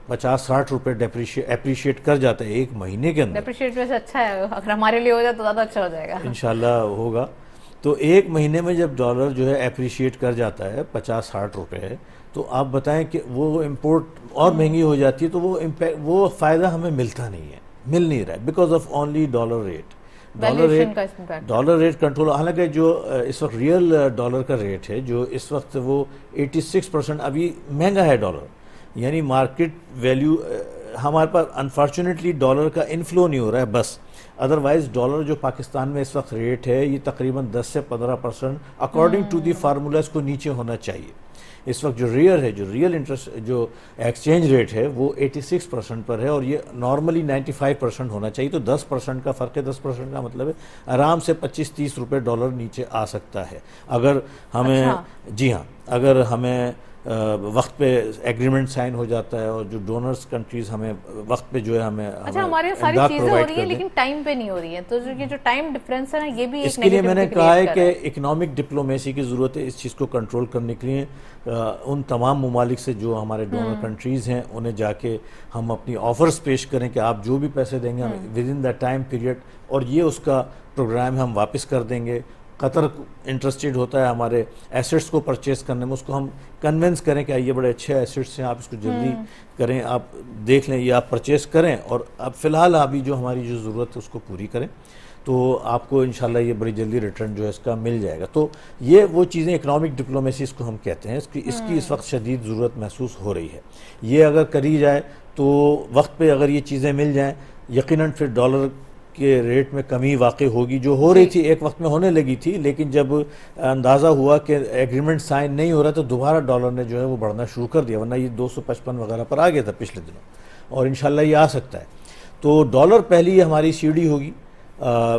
50-60 روپے اپریشیٹ کر جاتا ہے ایک مہینے کے اندر, اپریشیٹ ویسے اچھا ہے, اگر ہمارے لیے ہو جائے تو زیادہ اچھا ہو جائے گا انشاءاللہ ہوگا. تو ایک مہینے میں جب ڈالر جو ہے اپریشیٹ کر جاتا ہے 50-60 روپے, تو آپ بتائیں کہ وہ امپورٹ اور مہنگی ہو جاتی ہے, تو وہ فائدہ ہمیں ملتا نہیں ہے, مل نہیں رہا ہے, because of only dollar rate. Dollar rate control, حالانکہ جو اس وقت ریئل ڈالر کا ریٹ ہے جو اس وقت وہ 86% ابھی مہنگا ہے ڈالر, یعنی مارکیٹ ویلیو ہمارے پاس انفارچونیٹلی ڈالر کا انفلو نہیں ہو رہا ہے بس، ادروائز ڈالر جو پاکستان میں اس وقت ریٹ ہے یہ تقریباً 10 سے 15% اکارڈنگ ٹو دی فارمولا اس کو نیچے ہونا چاہیے. اس وقت جو ریئل انٹرسٹ جو ایکسچینج ریٹ ہے وہ 86% پر ہے، اور یہ نارملی 95% ہونا چاہیے. تو 10% کا فرق ہے. 10% کا مطلب ہے آرام سے 25-30 روپے ڈالر نیچے آ سکتا ہے اگر ہمیں جی ہاں اگر ہمیں وقت پہ ایگریمنٹ سائن ہو جاتا ہے، اور جو ڈونرز کنٹریز ہمیں وقت پہ جو ہے ہمیں ہمارے ساری چیزیں ہو رہی ہیں لیکن ٹائم پہ نہیں ہو رہی ہیں. تو یہ جو ٹائم ڈفرینس ہے نا یہ بھی اس کے لیے میں نے کہا ہے کہ اکنامک ڈپلومیسی کی ضرورت ہے اس چیز کو کنٹرول کرنے کے لیے. ان تمام ممالک سے جو ہمارے ڈونر کنٹریز ہیں انہیں جا کے ہم اپنی آفرز پیش کریں کہ آپ جو بھی پیسے دیں گے with in the time period, اور یہ اس کا پروگرام ہم واپس کر دیں گے. قطر انٹرسٹیڈ ہوتا ہے ہمارے ایسٹس کو پرچیز کرنے میں، اس کو ہم کنونس کریں کہ یہ بڑے اچھے ایسٹس ہیں، آپ اس کو جلدی کریں، آپ دیکھ لیں، یہ آپ پرچیز کریں، اور اب فی الحال ابھی جو ہماری جو ضرورت ہے اس کو پوری کریں، تو آپ کو انشاءاللہ یہ بڑی جلدی ریٹرن جو ہے اس کا مل جائے گا. تو یہ وہ چیزیں اکنامک ڈپلومیسی اس کو ہم کہتے ہیں، اس کی اس وقت شدید ضرورت محسوس ہو رہی ہے. یہ اگر کری جائے تو وقت پہ اگر یہ چیزیں مل جائیں یقیناً پھر ڈالر کے ریٹ میں کمی واقع ہوگی، جو ہو رہی تھی ایک وقت میں ہونے لگی تھی، لیکن جب اندازہ ہوا کہ ایگریمنٹ سائن نہیں ہو رہا تو دوبارہ ڈالر نے جو ہے وہ بڑھنا شروع کر دیا، ورنہ یہ 255 وغیرہ پر آ گیا تھا پچھلے دنوں، اور انشاءاللہ یہ آ سکتا ہے. تو ڈالر پہلی ہماری سیڑھی ہوگی،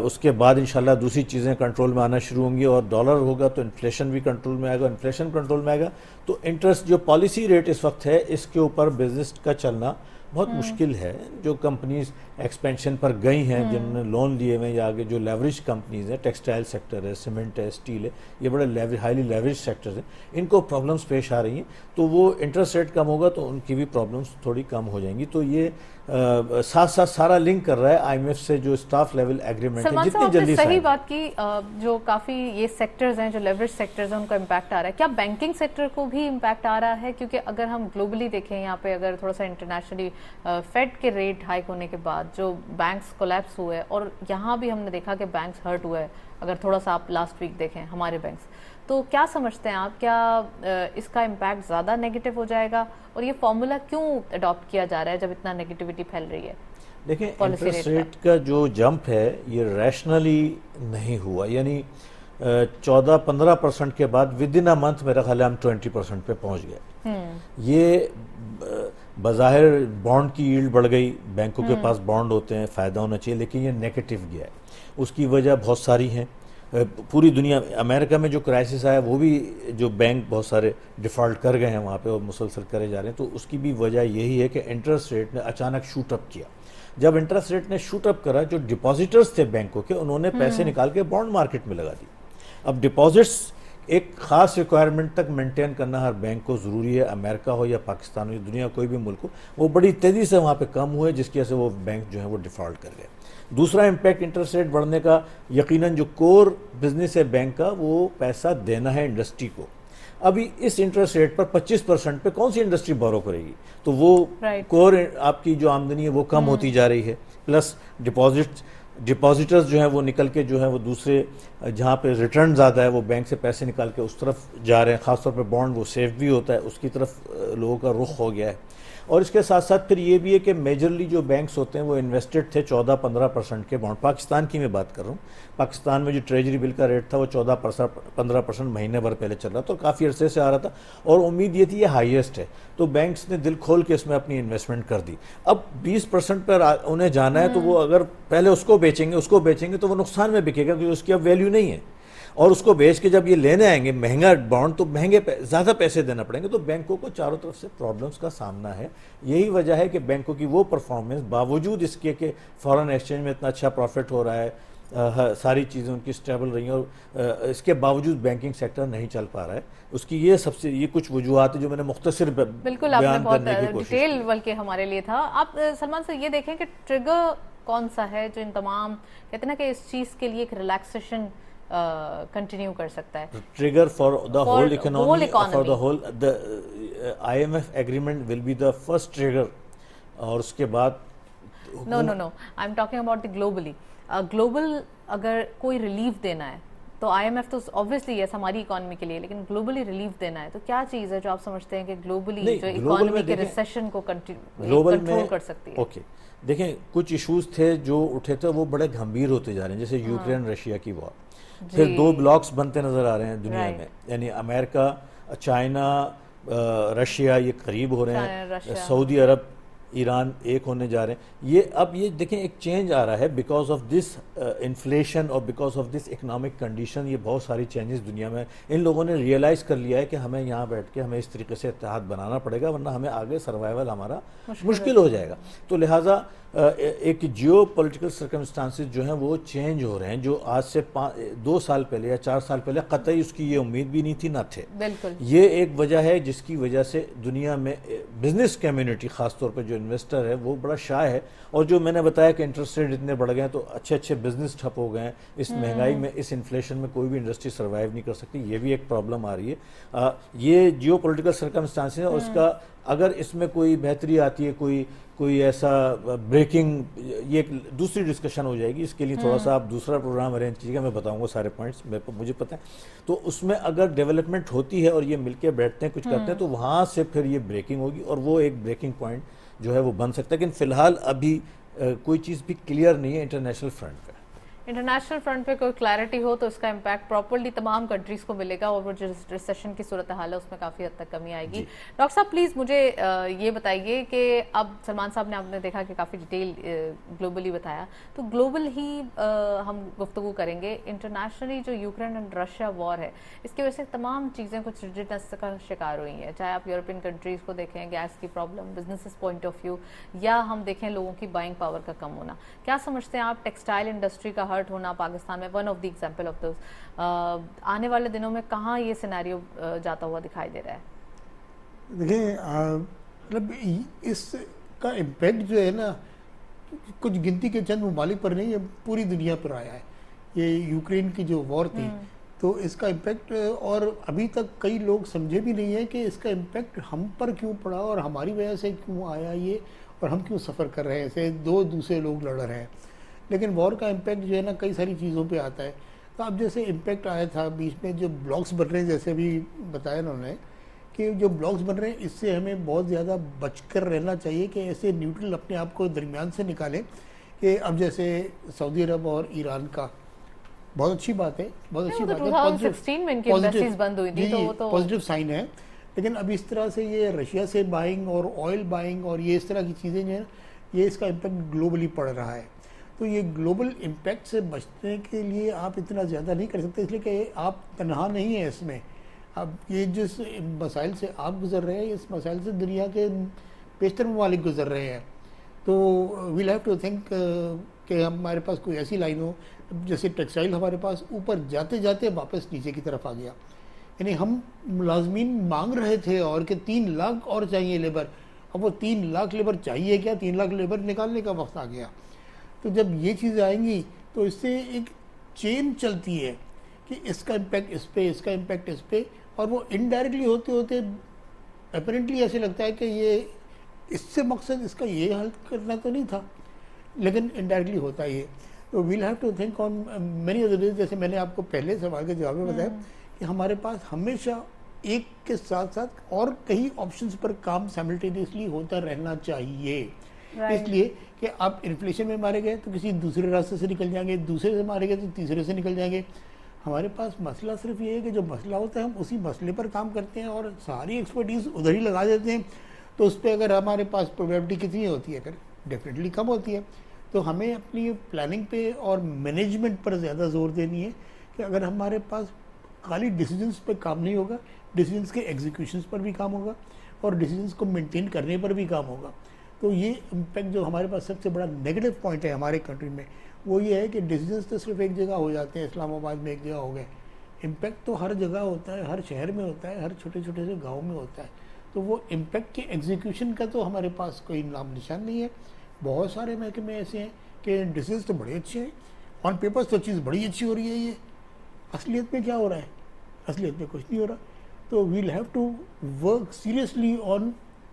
اس کے بعد انشاءاللہ دوسری چیزیں کنٹرول میں آنا شروع ہوں گی، اور ڈالر ہوگا تو انفلیشن بھی کنٹرول میں آئے گا. انفلیشن کنٹرول میں آئے گا تو انٹرسٹ جو پالیسی ریٹ اس وقت ہے اس کے اوپر بزنس کا چلنا بہت مشکل ہے. جو کمپنیز ایکسپینشن پر گئی ہیں، جنہوں نے لون لیے ہوئے ہیں، یا آگے جو لیوریج کمپنیز ہیں، ٹیکسٹائل سیکٹر ہے، سیمنٹ ہے، اسٹیل ہے، یہ بڑے ہائیلی لیوریج سیکٹرز ہیں، ان کو پرابلمس پیش آ رہی ہیں. تو وہ انٹرسٹ ریٹ کم ہوگا تو ان کی بھی پرابلمس تھوڑی کم ہو جائیں گی. تو یہ ساتھ ساتھ سارا لنک کر رہا ہے آئی ایم ایف سے جو اسٹاف لیول ایگریمنٹ ہے جتنی جلدی صحیح بات کی. جو کافی یہ سیکٹرز ہیں جو لیوریج سیکٹرز ہیں ان کا امپیکٹ آ رہا ہے. کیا بینکنگ سیکٹر کو بھی امپیکٹ آ رہا ہے؟ کیونکہ اگر ہم گلوبلی دیکھیں یہاں پہ اگر تھوڑا سا انٹرنیشنلی فیڈ کے ریٹ ہائک ہونے کے بعد جو بینکس کولیپس ہوئے، اور یہاں بھی ہم نے دیکھا کہ بینکس ہرٹ ہوئے. اگر تھوڑا سا آپ لاسٹ ویک دیکھیں ہمارے بینکس، تو کیا سمجھتے ہیں آپ، کیا اس کا امپیکٹ زیادہ نیگیٹو ہو جائے گا؟ اور یہ فارمولا کیوں اڈاپٹ کیا جا رہا ہے جب اتنا نیگیٹیوٹی پھیل رہی ہے؟ دیکھیں انٹرسٹ ریٹ کا جو جمپ ہے یہ ریشنلی نہیں ہوا، یعنی 14-15% کے بعد ود ان اے منتھ میرا خیال ہے ہم 20% پہ پہنچ گئے. یہ بظاہر بانڈ کی ییلڈ بڑھ گئی، بینکوں کے پاس بانڈ ہوتے ہیں، فائدہ ہونا چاہیے، لیکن یہ نیگیٹو گیا ہے. اس کی وجہ بہت ساری ہیں. پوری دنیا، امریکہ میں جو کرائسس آیا وہ بھی جو بینک بہت سارے ڈیفالٹ کر گئے ہیں وہاں پہ اور مسلسل کرے جا رہے ہیں، تو اس کی بھی وجہ یہی ہے کہ انٹرسٹ ریٹ نے اچانک شوٹ اپ کیا. جب انٹرسٹ ریٹ نے شوٹ اپ کرا، جو ڈپازیٹرز تھے بینکوں کے انہوں نے پیسے نکال کے بانڈ مارکیٹ میں لگا دی. اب ڈپازٹس ایک خاص ریکوائرمنٹ تک مینٹین کرنا ہر بینک کو ضروری ہے، امریکہ ہو یا پاکستان ہو یا دنیا کوئی بھی ملک ہو، وہ بڑی تیزی سے وہاں پہ کم ہوئے جس کی وجہ سے وہ بینک جو ہے وہ ڈیفالٹ کر گئے. دوسرا امپیکٹ انٹرسٹ ریٹ بڑھنے کا، یقیناً جو کور بزنس ہے بینک کا وہ پیسہ دینا ہے انڈسٹری کو. ابھی اس انٹرسٹ ریٹ پر 25% پہ کون سی انڈسٹری بورو کرے گی؟ تو وہ کور آپ کی جو آمدنی ہے وہ کم ہوتی جا رہی ہے. پلس ڈپازیٹرز جو ہیں وہ نکل کے جو ہے وہ دوسرے جہاں پہ ریٹرن زیادہ ہے وہ بینک سے پیسے نکال کے اس طرف جا رہے ہیں. خاص طور پہ بانڈ وہ سیف بھی ہوتا ہے، اس کی طرف لوگوں کا رخ ہو گیا ہے. اور اس کے ساتھ ساتھ پھر یہ بھی ہے کہ میجرلی جو بینکس ہوتے ہیں وہ انویسٹڈ تھے 14-15% کے بانڈ. پاکستان کی میں بات کر رہا ہوں، پاکستان میں جو ٹریجری بل کا ریٹ تھا وہ 14-15% مہینے بھر پہلے چل رہا تھا اور کافی عرصے سے آ رہا تھا، اور امید یہ تھی یہ ہائیسٹ ہے. تو بینکس نے دل کھول کے اس میں اپنی انویسٹمنٹ کر دی. اب 20% پر انہیں جانا ہے تو وہ اگر پہلے اس کو بیچیں گے تو وہ نقصان میں بکے گا کیونکہ اس کی اب ویلیو نہیں ہے. اور اس کو بیچ کے جب یہ لینے آئیں گے مہنگا بانڈ تو زیادہ پیسے دینا پڑیں گے. تو بینکوں کو چاروں طرف سے پرابلمس کا سامنا ہے. یہی وجہ ہے کہ بینکوں کی وہ پرفارمنس باوجود اس کے کہ فارن ایکسچینج میں اتنا اچھا پروفٹ ہو رہا ہے، ساری چیزیں ان کی سٹیبل رہی ہیں، اور اس کے باوجود بینکنگ سیکٹر نہیں چل پا رہا ہے. اس کی یہ کچھ وجوہات ہیں جو میں نے مختصر بالکل آپ نے بہت ڈیٹیل بلکہ ہمارے لیے تھا. آپ سلمان سے یہ دیکھیں کہ ٹریگر کون سا ہے جو ان تمام کہتے ہیں نا کہ اس چیز کے لیے ایک ریلیکسیشن کنٹینیو کر سکتا ہے؟ Trigger for the whole economy, for the whole I M F agreement will be the first trigger. اور اس کے بعد no I am talking about the globally. Global اگر کوئی ریلیف دینا ہے تو IMF تو obviously yes ہماری اکانومی کے لیے, لیکن گلوبلی ریلیف دینا ہے, تو کیا چیز ہے جو آپ سمجھتے ہیں کہ گلوبلی جو اکانومی کے ریسیشن کو کنٹرول کر سکتی ہے؟ اوکے دیکھیں, کچھ ایشوز تھے جو اٹھے تھے وہ بڑے گھمبیر ہوتے جا رہے ہیں, جیسے یوکرین رشیا کی وار, پھر 2 بلاکس بنتے نظر آ رہے ہیں دنیا میں, یعنی امریکہ, چائنا, رشیا یہ قریب ہو رہے ہیں, سعودی عرب, ایران ایک ہونے جا رہے ہیں. یہ اب یہ دیکھیں ایک چینج آ رہا ہے بیکاز آف دس انفلیشن اور because of this economic condition. یہ بہت ساری چینجز دنیا میں, ان لوگوں نے ریئلائز کر لیا ہے کہ ہمیں یہاں بیٹھ کے ہمیں اس طریقے سے اتحاد بنانا پڑے گا, ورنہ ہمیں آگے سروائیول ہمارا مشکل ہو جائے گا. تو لہٰذا ایک جیو پولیٹیکل سرکمسٹانسز جو ہیں وہ چینج ہو رہے ہیں, جو آج سے 2 سال پہلے یا 4 سال پہلے قطعی اس کی یہ امید بھی نہیں تھی, نہ تھے. بالکل یہ ایک وجہ ہے جس کی وجہ سے دنیا میں بزنس کمیونٹی, خاص طور پہ جو انویسٹر ہے وہ بڑا شائع ہے, اور جو میں نے بتایا کہ انٹرسٹ ریٹ اتنے بڑھ گئے ہیں تو اچھے بزنس ٹھپ ہو گئے ہیں. اس مہنگائی میں, اس انفلیشن میں کوئی بھی انڈسٹری سروائیو نہیں کر سکتی. یہ بھی ایک پرابلم آ رہی ہے. یہ جیو پولیٹیکل سرکمسٹانس ہے, اور اس کا اگر اس میں کوئی بہتری آتی ہے, کوئی ایسا بریکنگ, یہ ایک دوسری ڈسکشن ہو جائے گی. اس کے لیے تھوڑا سا آپ دوسرا پروگرام ارینج کیجیے گا, میں بتاؤں گا سارے پوائنٹس, مجھے پتہ ہے. تو اس میں اگر ڈیولپمنٹ ہوتی ہے اور یہ مل کے بیٹھتے ہیں, کچھ کرتے ہیں, تو وہاں سے پھر یہ بریکنگ ہوگی, اور وہ ایک بریکنگ پوائنٹ جو ہے وہ بن سکتا ہے. لیکن فی الحال ابھی کوئی چیز بھی کلیئر نہیں ہے انٹرنیشنل فرنٹ پہ. انٹرنیشنل فرنٹ پہ کوئی کلیئرٹی ہو تو اس کا امپیکٹ پراپرلی تمام کنٹریز کو ملے گا, اور وہ جو ریسیشن کی صورتحال ہے اس میں کافی حد تک کمی آئے گی. ڈاکٹر صاحب پلیز مجھے یہ بتائیے کہ اب سلمان صاحب نے آپ نے دیکھا کہ کافی ڈیٹیل گلوبلی بتایا, تو گلوبل ہی ہم گفتگو کریں گے. انٹرنیشنلی جو یوکرین اینڈ رشیا وار ہے, اس کی وجہ سے تمام چیزیں کچھ رجڈنس کا شکار ہوئی ہیں, چاہے آپ یورپین کنٹریز کو دیکھیں, گیس کی problem, business point of view, یا ہم دیکھیں لوگوں کی بائنگ پاور کا کم ہونا. کیا سمجھتے ہیں آپ ٹیکسٹائل انڈسٹری کا ہرٹ ہونا پاکستان میں, one of the example of those, آنے والے دنوں میں کہاں یہ سینیریو جاتا ہوا دکھائی دے رہا ہے؟ دیکھیں مطلب اس کا امپیکٹ جو ہے نا, کچھ گنتی کے چند ممالک پر نہیں, یہ پوری دنیا پر آیا ہے. یہ یوکرین کی جو وار تھی, تو اس کا امپیکٹ, اور ابھی تک کئی لوگ سمجھے بھی نہیں ہیں کہ اس کا امپیکٹ ہم پر کیوں پڑا اور ہماری وجہ سے کیوں آیا یہ, اور ہم کیوں سفر کر رہے ہیں, ایسے 2 دوسرے لوگ لڑ رہے ہیں. لیکن وار کا امپیکٹ جو ہے نا کئی ساری چیزوں پہ آتا ہے. تو اب جیسے امپیکٹ آیا تھا بیچ میں, جو بلاکس بن رہے ہیں, جیسے ابھی بتایا انہوں نے کہ جو بلاکس بن رہے ہیں, اس سے ہمیں بہت زیادہ بچ کر رہنا چاہیے کہ ایسے نیوٹرل اپنے آپ کو درمیان سے نکالیں. کہ اب جیسے سعودی عرب اور ایران کا بہت اچھی بات ہے, بہت اچھی بات ہے, پازیٹیو سائن ہے. لیکن اب اس طرح سے یہ رشیا سے بائنگ اور آئل بائنگ اور یہ اس طرح کی چیزیں جو ہیں, یہ اس کا امپیکٹ گلوبلی پڑ رہا ہے. تو یہ گلوبل امپیکٹ سے بچنے کے لیے آپ اتنا زیادہ نہیں کر سکتے, اس لیے کہ آپ تنہا نہیں ہیں اس میں. اب یہ جس مسائل سے آپ گزر رہے ہیں, اس مسائل سے دنیا کے بیشتر ممالک گزر رہے ہیں. تو ویل ہیو ٹو تھنک کہ ہمارے پاس کوئی ایسی لائن ہو, جیسے ٹیکسٹائل ہمارے پاس اوپر جاتے جاتے واپس نیچے کی طرف آ گیا. یعنی ہم ملازمین مانگ رہے تھے اور کہ 3 لاکھ اور چاہیے لیبر, اب وہ 3 لاکھ لیبر چاہیے کیا, 3 لاکھ لیبر نکالنے کا وقت آ گیا. تو جب یہ چیزیں آئیں گی تو اس سے ایک چین چلتی ہے کہ اس کا امپیکٹ اس پہ, اس کا امپیکٹ اس پہ, اور وہ انڈائریکٹلی ہوتے ہوتے اپیرنٹلی ایسے لگتا ہے کہ یہ اس سے مقصد اس کا یہ حل کرنا تو نہیں تھا, لیکن انڈائریکٹلی ہوتا ہی ہے. تو we'll have to think on many other ways. جیسے میں نے آپ کو پہلے سوال کے جواب میں بتایا کہ ہمارے پاس ہمیشہ ایک کے ساتھ ساتھ اور کئی آپشنز پر کام سائملٹینیسلی ہوتا رہنا چاہیے. اس لیے کہ آپ انفلیشن میں مارے گئے تو کسی دوسرے راستے سے نکل جائیں گے, دوسرے سے مارے گئے تو تیسرے سے نکل جائیں گے. ہمارے پاس مسئلہ صرف یہ ہے کہ جو مسئلہ ہوتا ہے ہم اسی مسئلے پر کام کرتے ہیں اور ساری ایکسپرٹیز ادھر ہی لگا دیتے ہیں. تو اس پہ اگر ہمارے پاس پروبیبلٹی کتنی ہوتی ہے, اگر ڈیفینیٹلی کم ہوتی ہے. تو ہمیں اپنی پلاننگ پہ اور مینجمنٹ پر زیادہ زور دینی ہے کہ اگر ہمارے پاس خالی ڈیسیجنس پہ کام نہیں ہوگا, ڈیسیجنس کے ایگزیکیوشنس پر بھی کام ہوگا اور ڈیسیجنس کو مینٹین کرنے پر بھی کام ہوگا. تو یہ امپیکٹ جو ہمارے پاس سب سے بڑا نیگیٹو پوائنٹ ہے ہمارے کنٹری میں, وہ یہ ہے کہ ڈیسیجنس تو صرف ایک جگہ ہو جاتے ہیں, اسلام آباد میں ایک جگہ ہو گئے. امپیکٹ تو ہر جگہ ہوتا ہے, ہر شہر میں ہوتا ہے, ہر چھوٹے چھوٹے سے گاؤں میں ہوتا ہے. تو وہ امپیکٹ کے ایگزیکیوشن کا تو ہمارے پاس کوئی نام نشان نہیں ہے. بہت سارے محکمے ایسے ہیں کہ ڈیسیجنس تو بڑے اچھے ہیں, آن پیپرز تو چیز بڑی اچھی ہو رہی ہے, یہ اصلیت میں کیا ہو رہا ہے, اصلیت میں کچھ نہیں ہو رہا. تو we'll have to work seriously on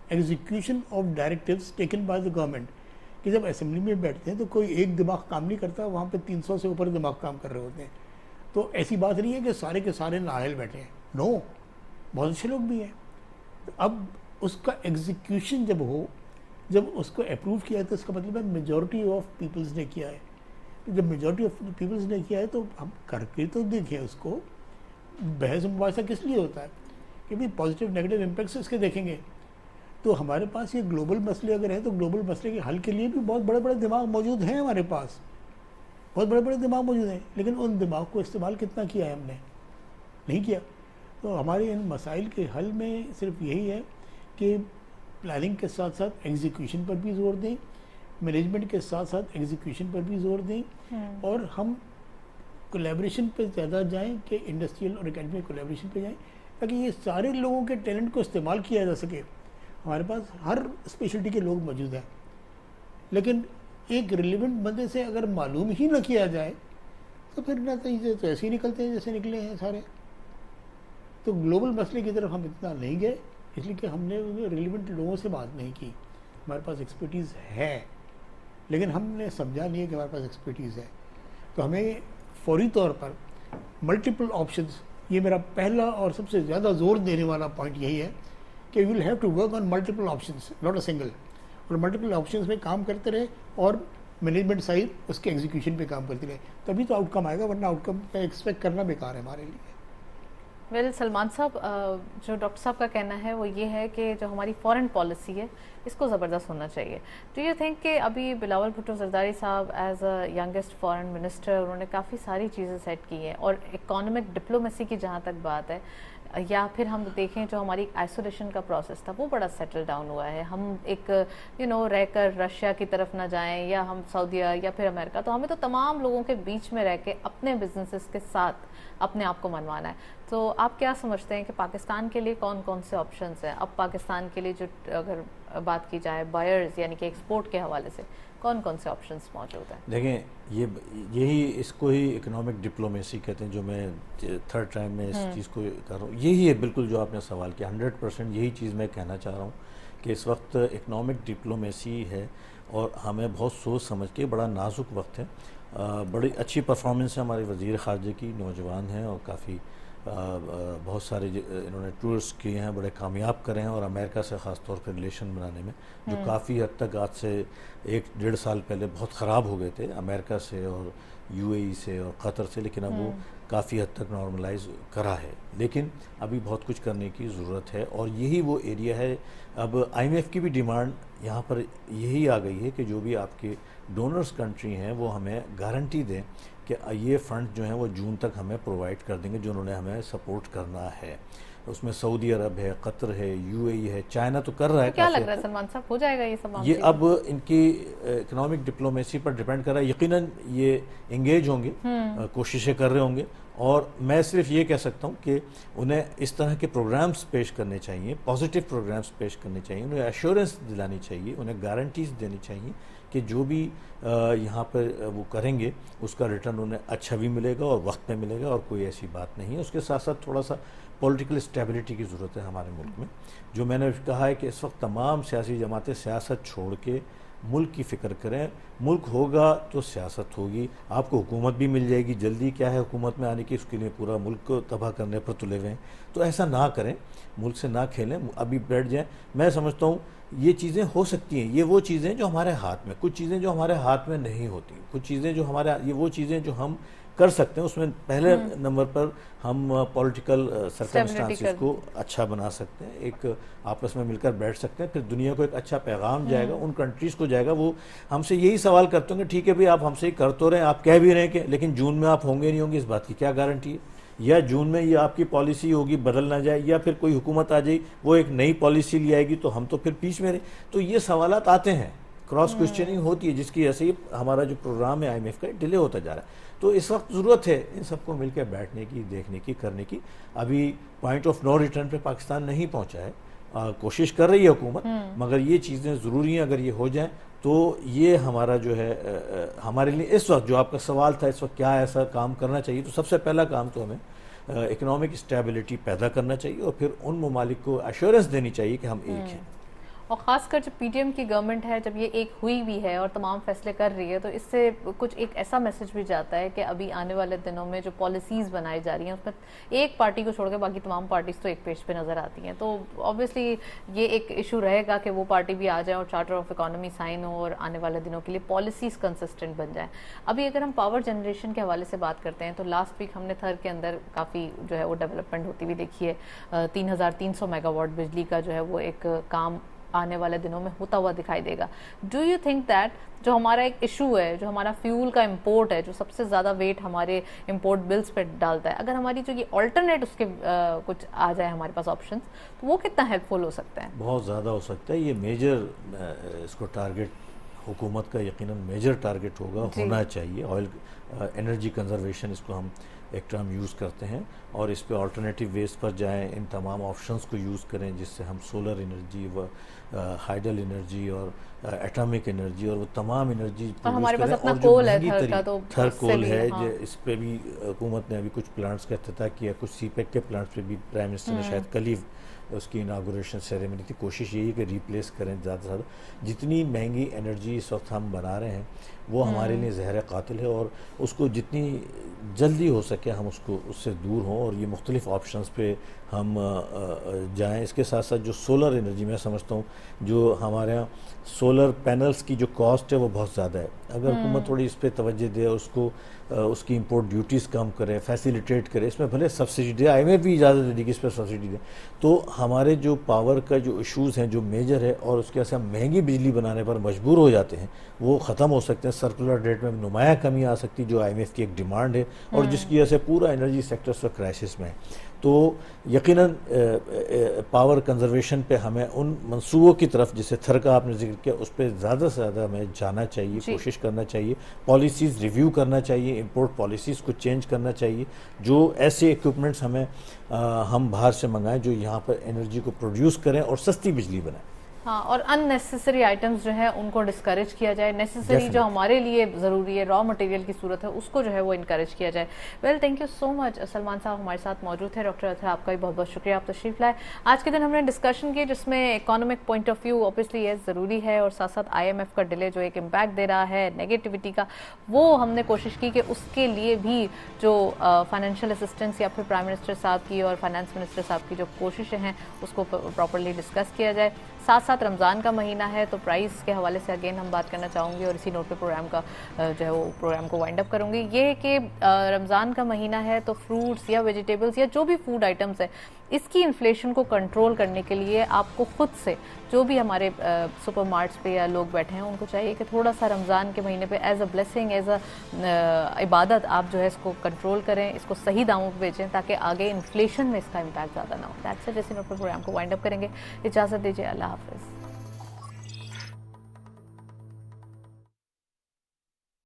execution of directives taken by the government. کہ جب اسمبلی میں بیٹھتے ہیں تو کوئی ایک دماغ کام نہیں کرتا, وہاں پہ 300 سے اوپر دماغ کام کر رہے ہوتے ہیں. تو ایسی بات نہیں ہے کہ سارے کے سارے نااہل بیٹھے ہیں، نو، بہت اچھے لوگ بھی ہیں. اب اس کا ایگزیکیوشن جب اس کو اپروو کیا ہے تو اس کا مطلب ہے میجورٹی آف پیپلز نے کیا ہے. جب میجورٹی آف پیپلز نے کیا ہے تو ہم کر کے تو دیکھیں اس کو. بحث مباحثہ کس لیے ہوتا ہے کہ بھی پازیٹیو نیگیٹو امپیکٹس اس کے دیکھیں گے. تو ہمارے پاس یہ گلوبل مسئلے اگر ہیں تو گلوبل مسئلے کے حل کے لیے بھی بہت بڑے بڑے دماغ موجود ہیں ہمارے پاس، بہت بڑے بڑے دماغ موجود ہیں، لیکن ان دماغ کو استعمال کتنا کیا ہے ہم نے؟ نہیں کیا. تو ہمارے ان مسائل کے حل میں صرف یہی ہے کہ پلاننگ کے ساتھ ساتھ ایگزیکیوشن پر بھی زور دیں، مینجمنٹ کے ساتھ ساتھ ایگزیکیوشن پر بھی زور دیں، اور ہم کولیبریشن پہ زیادہ جائیں کہ انڈسٹریل اور اکیڈمک کولیبریشن پہ جائیں تاکہ یہ سارے لوگوں کے ٹیلنٹ کو استعمال کیا جا سکے. ہمارے پاس ہر اسپیشلٹی کے لوگ موجود ہیں، لیکن ایک ریلیونٹ بندے سے اگر معلوم ہی نہ کیا جائے تو پھر نتیجے تو ایسے ہی نکلتے ہیں جیسے نکلے ہیں سارے. تو گلوبل مسئلے کی طرف ہم اتنا نہیں گئے اس لیے کہ ہم نے ریلیونٹ لوگوں سے بات نہیں کی. ہمارے پاس ایکسپرٹیز ہے لیکن ہم نے سمجھا نہیں ہے کہ ہمارے پاس ایکسپرٹیز ہے. تو ہمیں فوری طور پر ملٹیپل آپشنز، یہ میرا پہلا اور سب سے زیادہ زور دینے والا پوائنٹ یہی ہے کہ we will have to work on multiple options not a single. اور ملٹیپل آپشنز پہ کام کرتے رہے اور مینجمنٹ سائڈ اس کے ایگزیکیوشن پہ کام کرتے رہے، تبھی تو آؤٹ کم آئے گا، ورنہ آؤٹ کم پہ ایکسپیکٹ کرنا بیکار ہے ہمارے لیے. ویل سلمان صاحب، جو ڈاکٹر صاحب کا کہنا ہے وہ یہ ہے کہ جو ہماری فارن پالیسی ہے اس کو زبردست ہونا چاہیے. ڈو یو تھنک کہ ابھی بلاول بھٹو زرداری صاحب as a youngest foreign minister انہوں نے کافی ساری چیزیں سیٹ کی ہیں، اور اکانومک ڈپلومیسی کی جہاں تک بات ہے، یا پھر ہم دیکھیں جو ہماری آئسولیشن کا پروسیس تھا وہ بڑا سیٹل ڈاؤن ہوا ہے. ہم ایک رہ کر رشیا کی طرف نہ جائیں یا ہم سعودیہ یا پھر امریکہ، تو ہمیں تو تمام لوگوں کے بیچ میں رہ کے اپنے بزنسز کے ساتھ اپنے آپ کو منوانا ہے. تو آپ کیا سمجھتے ہیں کہ پاکستان کے لیے کون کون سے آپشنز ہیں اب پاکستان کے لیے، جو اگر بات کی جائے بائرز یعنی کہ ایکسپورٹ کے حوالے سے کون کون سے آپشنز موجود ہیں؟ دیکھیں یہی اس کو ہی اکنامک ڈپلومیسی کہتے ہیں، جو میں تھرڈ ٹائم میں اس چیز کو کر رہا ہوں. یہی ہے بالکل جو آپ نے سوال کیا، 100% یہی چیز میں کہنا چاہ رہا ہوں کہ اس وقت اکنامک ڈپلومیسی ہے اور ہمیں بہت سوچ سمجھ کے، بڑا نازک وقت ہے. بڑی اچھی پرفارمنس ہے ہمارے وزیر خارجہ کی، نوجوان ہیں اور کافی بہت سارے انہوں نے ٹورس کیے ہیں، بڑے کامیاب کرے ہیں، اور امریکہ سے خاص طور پہ ریلیشن بنانے میں جو کافی حد تک آج سے 1-1.5 سال پہلے بہت خراب ہو گئے تھے امریکہ سے اور UAE سے اور قطر سے، لیکن اب وہ کافی حد تک نارملائز کرا ہے. لیکن ابھی بہت کچھ کرنے کی ضرورت ہے، اور یہی وہ ایریا ہے. اب IMF کی بھی ڈیمانڈ یہاں پر یہی آ گئی ہے کہ جو بھی آپ کے ڈونرز کنٹری ہیں وہ ہمیں گارنٹی دیں کہ یہ فنڈ جو ہیں وہ جون تک ہمیں پرووائڈ کر دیں گے جو انہوں نے ہمیں سپورٹ کرنا ہے. اس میں سعودی عرب ہے، قطر ہے، UAE ہے، چائنا تو کر رہا ہے. کیا لگ رہا ہے سلمان صاحب ہو جائے گا یہ سب؟ یہ اب ان کی اکنامک ڈپلومیسی پر ڈیپینڈ کر رہا ہے. یقیناً یہ انگیج ہوں گے، کوششیں کر رہے ہوں گے، اور میں صرف یہ کہہ سکتا ہوں کہ انہیں اس طرح کے پروگرامز پیش کرنے چاہیے، پازیٹیو پروگرامز پیش کرنے چاہیے، انہیں ایشورنس دلانی چاہیے، انہیں گارنٹیز دینی چاہیے کہ جو بھی یہاں پر وہ کریں گے اس کا ریٹرن انہیں اچھا بھی ملے گا اور وقت پہ ملے گا، اور کوئی ایسی بات نہیں ہے. اس کے ساتھ ساتھ تھوڑا سا پولیٹیکل اسٹیبلٹی کی ضرورت ہے ہمارے ملک میں. جو میں نے کہا ہے کہ اس وقت تمام سیاسی جماعتیں سیاست چھوڑ کے ملک کی فکر کریں. ملک ہوگا تو سیاست ہوگی. آپ کو حکومت بھی مل جائے گی. جلدی کیا ہے حکومت میں آنے کی؟ اس کے لیے پورا ملک کو تباہ کرنے پر تلے ہوئے ہیں. تو ایسا نہ کریں، ملک سے نہ کھیلیں، ابھی بیٹھ جائیں. میں سمجھتا ہوں یہ چیزیں ہو سکتی ہیں. یہ وہ چیزیں جو ہمارے ہاتھ میں، کچھ چیزیں جو ہمارے ہاتھ میں نہیں ہوتی، کچھ چیزیں جو ہمارے، یہ وہ چیزیں جو ہم کر سکتے ہیں. اس میں پہلے نمبر پر ہم پولیٹیکل سرکمسٹانسز کو اچھا بنا سکتے ہیں، ایک آپس میں مل کر بیٹھ سکتے ہیں. پھر دنیا کو ایک اچھا پیغام جائے گا، ان کنٹریز کو جائے گا. وہ ہم سے یہی سوال کرتے ہیں کہ ٹھیک ہے بھئی آپ ہم سے ہی کر تو رہے ہیں، آپ کہہ بھی رہے ہیں کہ لیکن جون میں آپ ہوں گے نہیں ہوں گے، اس بات کی کیا گارنٹی ہے؟ یا جون میں یہ آپ کی پالیسی ہوگی بدل نہ جائے، یا پھر کوئی حکومت آ جائے وہ ایک نئی پالیسی لے آئے گی تو ہم تو پھر پیچھے میں رہے. تو یہ سوالات آتے ہیں، کراس کوشچننگ ہوتی ہے، جس کی وجہ سے یہ ہمارا جو پروگرام ہے IMF کا ڈیلے ہوتا جا رہا ہے. تو اس وقت ضرورت ہے ان سب کو مل کے بیٹھنے کی، دیکھنے کی، کرنے کی. ابھی پوائنٹ آف نو ریٹرن پہ پاکستان نہیں پہنچا ہے، کوشش کر رہی ہے حکومت، مگر یہ چیزیں ضروری ہیں. اگر یہ ہو جائیں تو یہ ہمارا جو ہے ہمارے لیے اس وقت جو آپ کا سوال تھا اس وقت کیا ایسا کام کرنا چاہیے، تو سب سے پہلا کام تو ہمیں اکنامک اسٹیبلٹی پیدا کرنا چاہیے، اور پھر ان ممالک کو ایشورنس دینی چاہیے کہ ہم ایک ہیں. اور خاص کر جب پی ٹی ایم کی گورنمنٹ ہے، جب یہ ایک ہوئی بھی ہے اور تمام فیصلے کر رہی ہے، تو اس سے کچھ ایک ایسا میسج بھی جاتا ہے کہ ابھی آنے والے دنوں میں جو پالیسیز بنائی جا رہی ہیں اس میں ایک پارٹی کو چھوڑ کے باقی تمام پارٹیز تو ایک پیج پہ نظر آتی ہیں. تو آبویسلی یہ ایک ایشو رہے گا کہ وہ پارٹی بھی آ جائے اور چارٹر آف اکانومی سائن ہو اور آنے والے دنوں کے لیے پالیسیز کنسسٹنٹ بن جائیں. ابھی اگر ہم پاور جنریشن کے حوالے سے بات کرتے ہیں تو لاسٹ ویک ہم نے تھر کے اندر کافی جو ہے وہ ڈیولپمنٹ ہوتی ہوئی دیکھی ہے. 3300 میگا واٹ بجلی کا جو ہے وہ ایک کام آنے والے دنوں میں ہوتا ہوا دکھائی دے گا. ڈو یو تھنک دیٹ جو ہمارا ایک ایشو ہے، جو ہمارا فیول کا امپورٹ ہے، جو سب سے زیادہ ویٹ ہمارے امپورٹ بلز پہ ڈالتا ہے، اگر ہماری جو یہ آلٹرنیٹ اس کے کچھ آ جائے ہمارے پاس آپشنز، تو وہ کتنا ہیلپ فل ہو سکتا ہے؟ بہت زیادہ ہو سکتا ہے. یہ میجر اس کو ٹارگٹ حکومت کا یقیناً میجر ٹارگٹ ہوگا، ہونا چاہیے. آئل انرجی کنزرویشن اس کو ہم ایک ٹرم یوز کرتے ہیں، اور اس پہ آلٹرنیٹیو ویز پر جائیں، ان تمام آپشنز کو یوز کریں جس سے ہم سولر انرجی و ہائیڈل انرجی اور ایٹامک انرجی اور وہ تمام انرجی ہمارے پاس اپنا اور جو کول ہے مہنگی تھر کا، تو تھر اس سے کول بھی ہے، ہاں. اس پہ بھی حکومت نے ابھی کچھ پلانٹس کا افتتاح کیا، کچھ سی پیک کے پلانٹس پہ بھی پرائم منسٹر نے شاید کل ہی اس کی اناگوریشن سیریمنی تھی. کوشش یہی ہے کہ ریپلیس کریں زیادہ سے زیادہ. جتنی مہنگی انرجی اس وقت ہم بنا رہے ہیں وہ ہمارے لیے زہر قاتل ہے، اور اس کو جتنی جلدی ہو سکے ہم اس سے دور ہوں اور یہ مختلف آپشنز پہ ہم جائیں. اس کے ساتھ ساتھ جو سولر انرجی، میں سمجھتا ہوں جو ہمارے یہاں سولر پینلز کی جو کاسٹ ہے وہ بہت زیادہ ہے. اگر حکومت تھوڑی اس پہ توجہ دے، اس کی امپورٹ ڈیوٹیز کم کرے، فیسیلیٹیٹ کرے، اس میں بھلے سبسڈی دے، آئی ایم ایف بھی اجازت دے دی کہ اس پہ سبسڈی دے، تو ہمارے جو پاور کا جو ایشوز ہیں جو میجر ہے اور اس کے سے ہم مہنگی بجلی بنانے پر مجبور ہو جاتے ہیں وہ ختم ہو سکتے ہیں. سرکولر ریٹ میں نمایاں کمی آ سکتی جو آئی ایم ایف کی ایک ڈیمانڈ ہے اور جس کی وجہ سے پورا انرجی سیکٹر اس وقت کرائسس میں ہے. تو یقیناً پاور کنزرویشن پہ ہمیں ان منصوبوں کی طرف جسے تھر کا آپ نے ذکر کیا اس پہ زیادہ سے زیادہ ہمیں جانا چاہیے، کوشش کرنا چاہیے، پالیسیز ریویو کرنا چاہیے، امپورٹ پالیسیز کو چینج کرنا چاہیے، جو ایسے ایکوپمنٹس ہم باہر سے منگائیں جو یہاں پر انرجی کو پروڈیوس کریں اور سستی بجلی بنائیں. ہاں، اور ان نیسیسری آئٹمز جو ہیں ان کو ڈسکریج کیا جائے، نیسیسری جو ہمارے لیے ضروری ہے، را مٹیریل کی صورت ہے، اس کو جو ہے وہ انکریج کیا جائے. ویل، تھینک یو سو مچ. سلمان صاحب ہمارے ساتھ موجود تھے. ڈاکٹر اطہر، آپ کا بھی بہت بہت شکریہ، آپ تشریف لائے. آج کے دن ہم نے ڈسکشن کی جس میں economic point of view obviously یہ ضروری ہے، اور ساتھ ساتھ آئی ایم ایف کا ڈیلے جو ایک امپیکٹ دے رہا ہے نیگیٹیوٹی کا، وہ ہم نے کوشش کی کہ اس کے لیے بھی جو فائنینشیل اسسٹنس یا پھر پرائم منسٹر صاحب کی اور فائنانس منسٹر صاحب کی جو کوششیں ہیں اس کو پراپرلی ڈسکس کیا جائے. ساتھ ساتھ رمضان کا مہینہ ہے تو پرائز کے حوالے سے اگین ہم بات کرنا چاہوں گی، اور اسی نوٹ پہ پروگرام کا جو ہے وہ پروگرام کو وائنڈ اپ کروں گی. یہ کہ رمضان کا مہینہ ہے تو فروٹس یا ویجیٹیبلس یا جو بھی فوڈ آئٹمس ہے، اس کی انفلیشن کو کنٹرول کرنے کے لیے آپ کو خود سے جو بھی ہمارے سپر مارٹس پہ یا لوگ بیٹھے ہیں ان کو چاہیے کہ تھوڑا سا رمضان کے مہینے پہ as a blessing, as a عبادت آپ جو ہے اس کو کنٹرول کریں، اس کو صحیح داموں پہ بیچیں تاکہ آگے انفلیشن میں اس کا امپیکٹ زیادہ نہ ہو. That's it. اسی نوٹ پہ پروگرام کو وائنڈ اپ کریں گے. اجازت دیجیے. اللہ حافظ.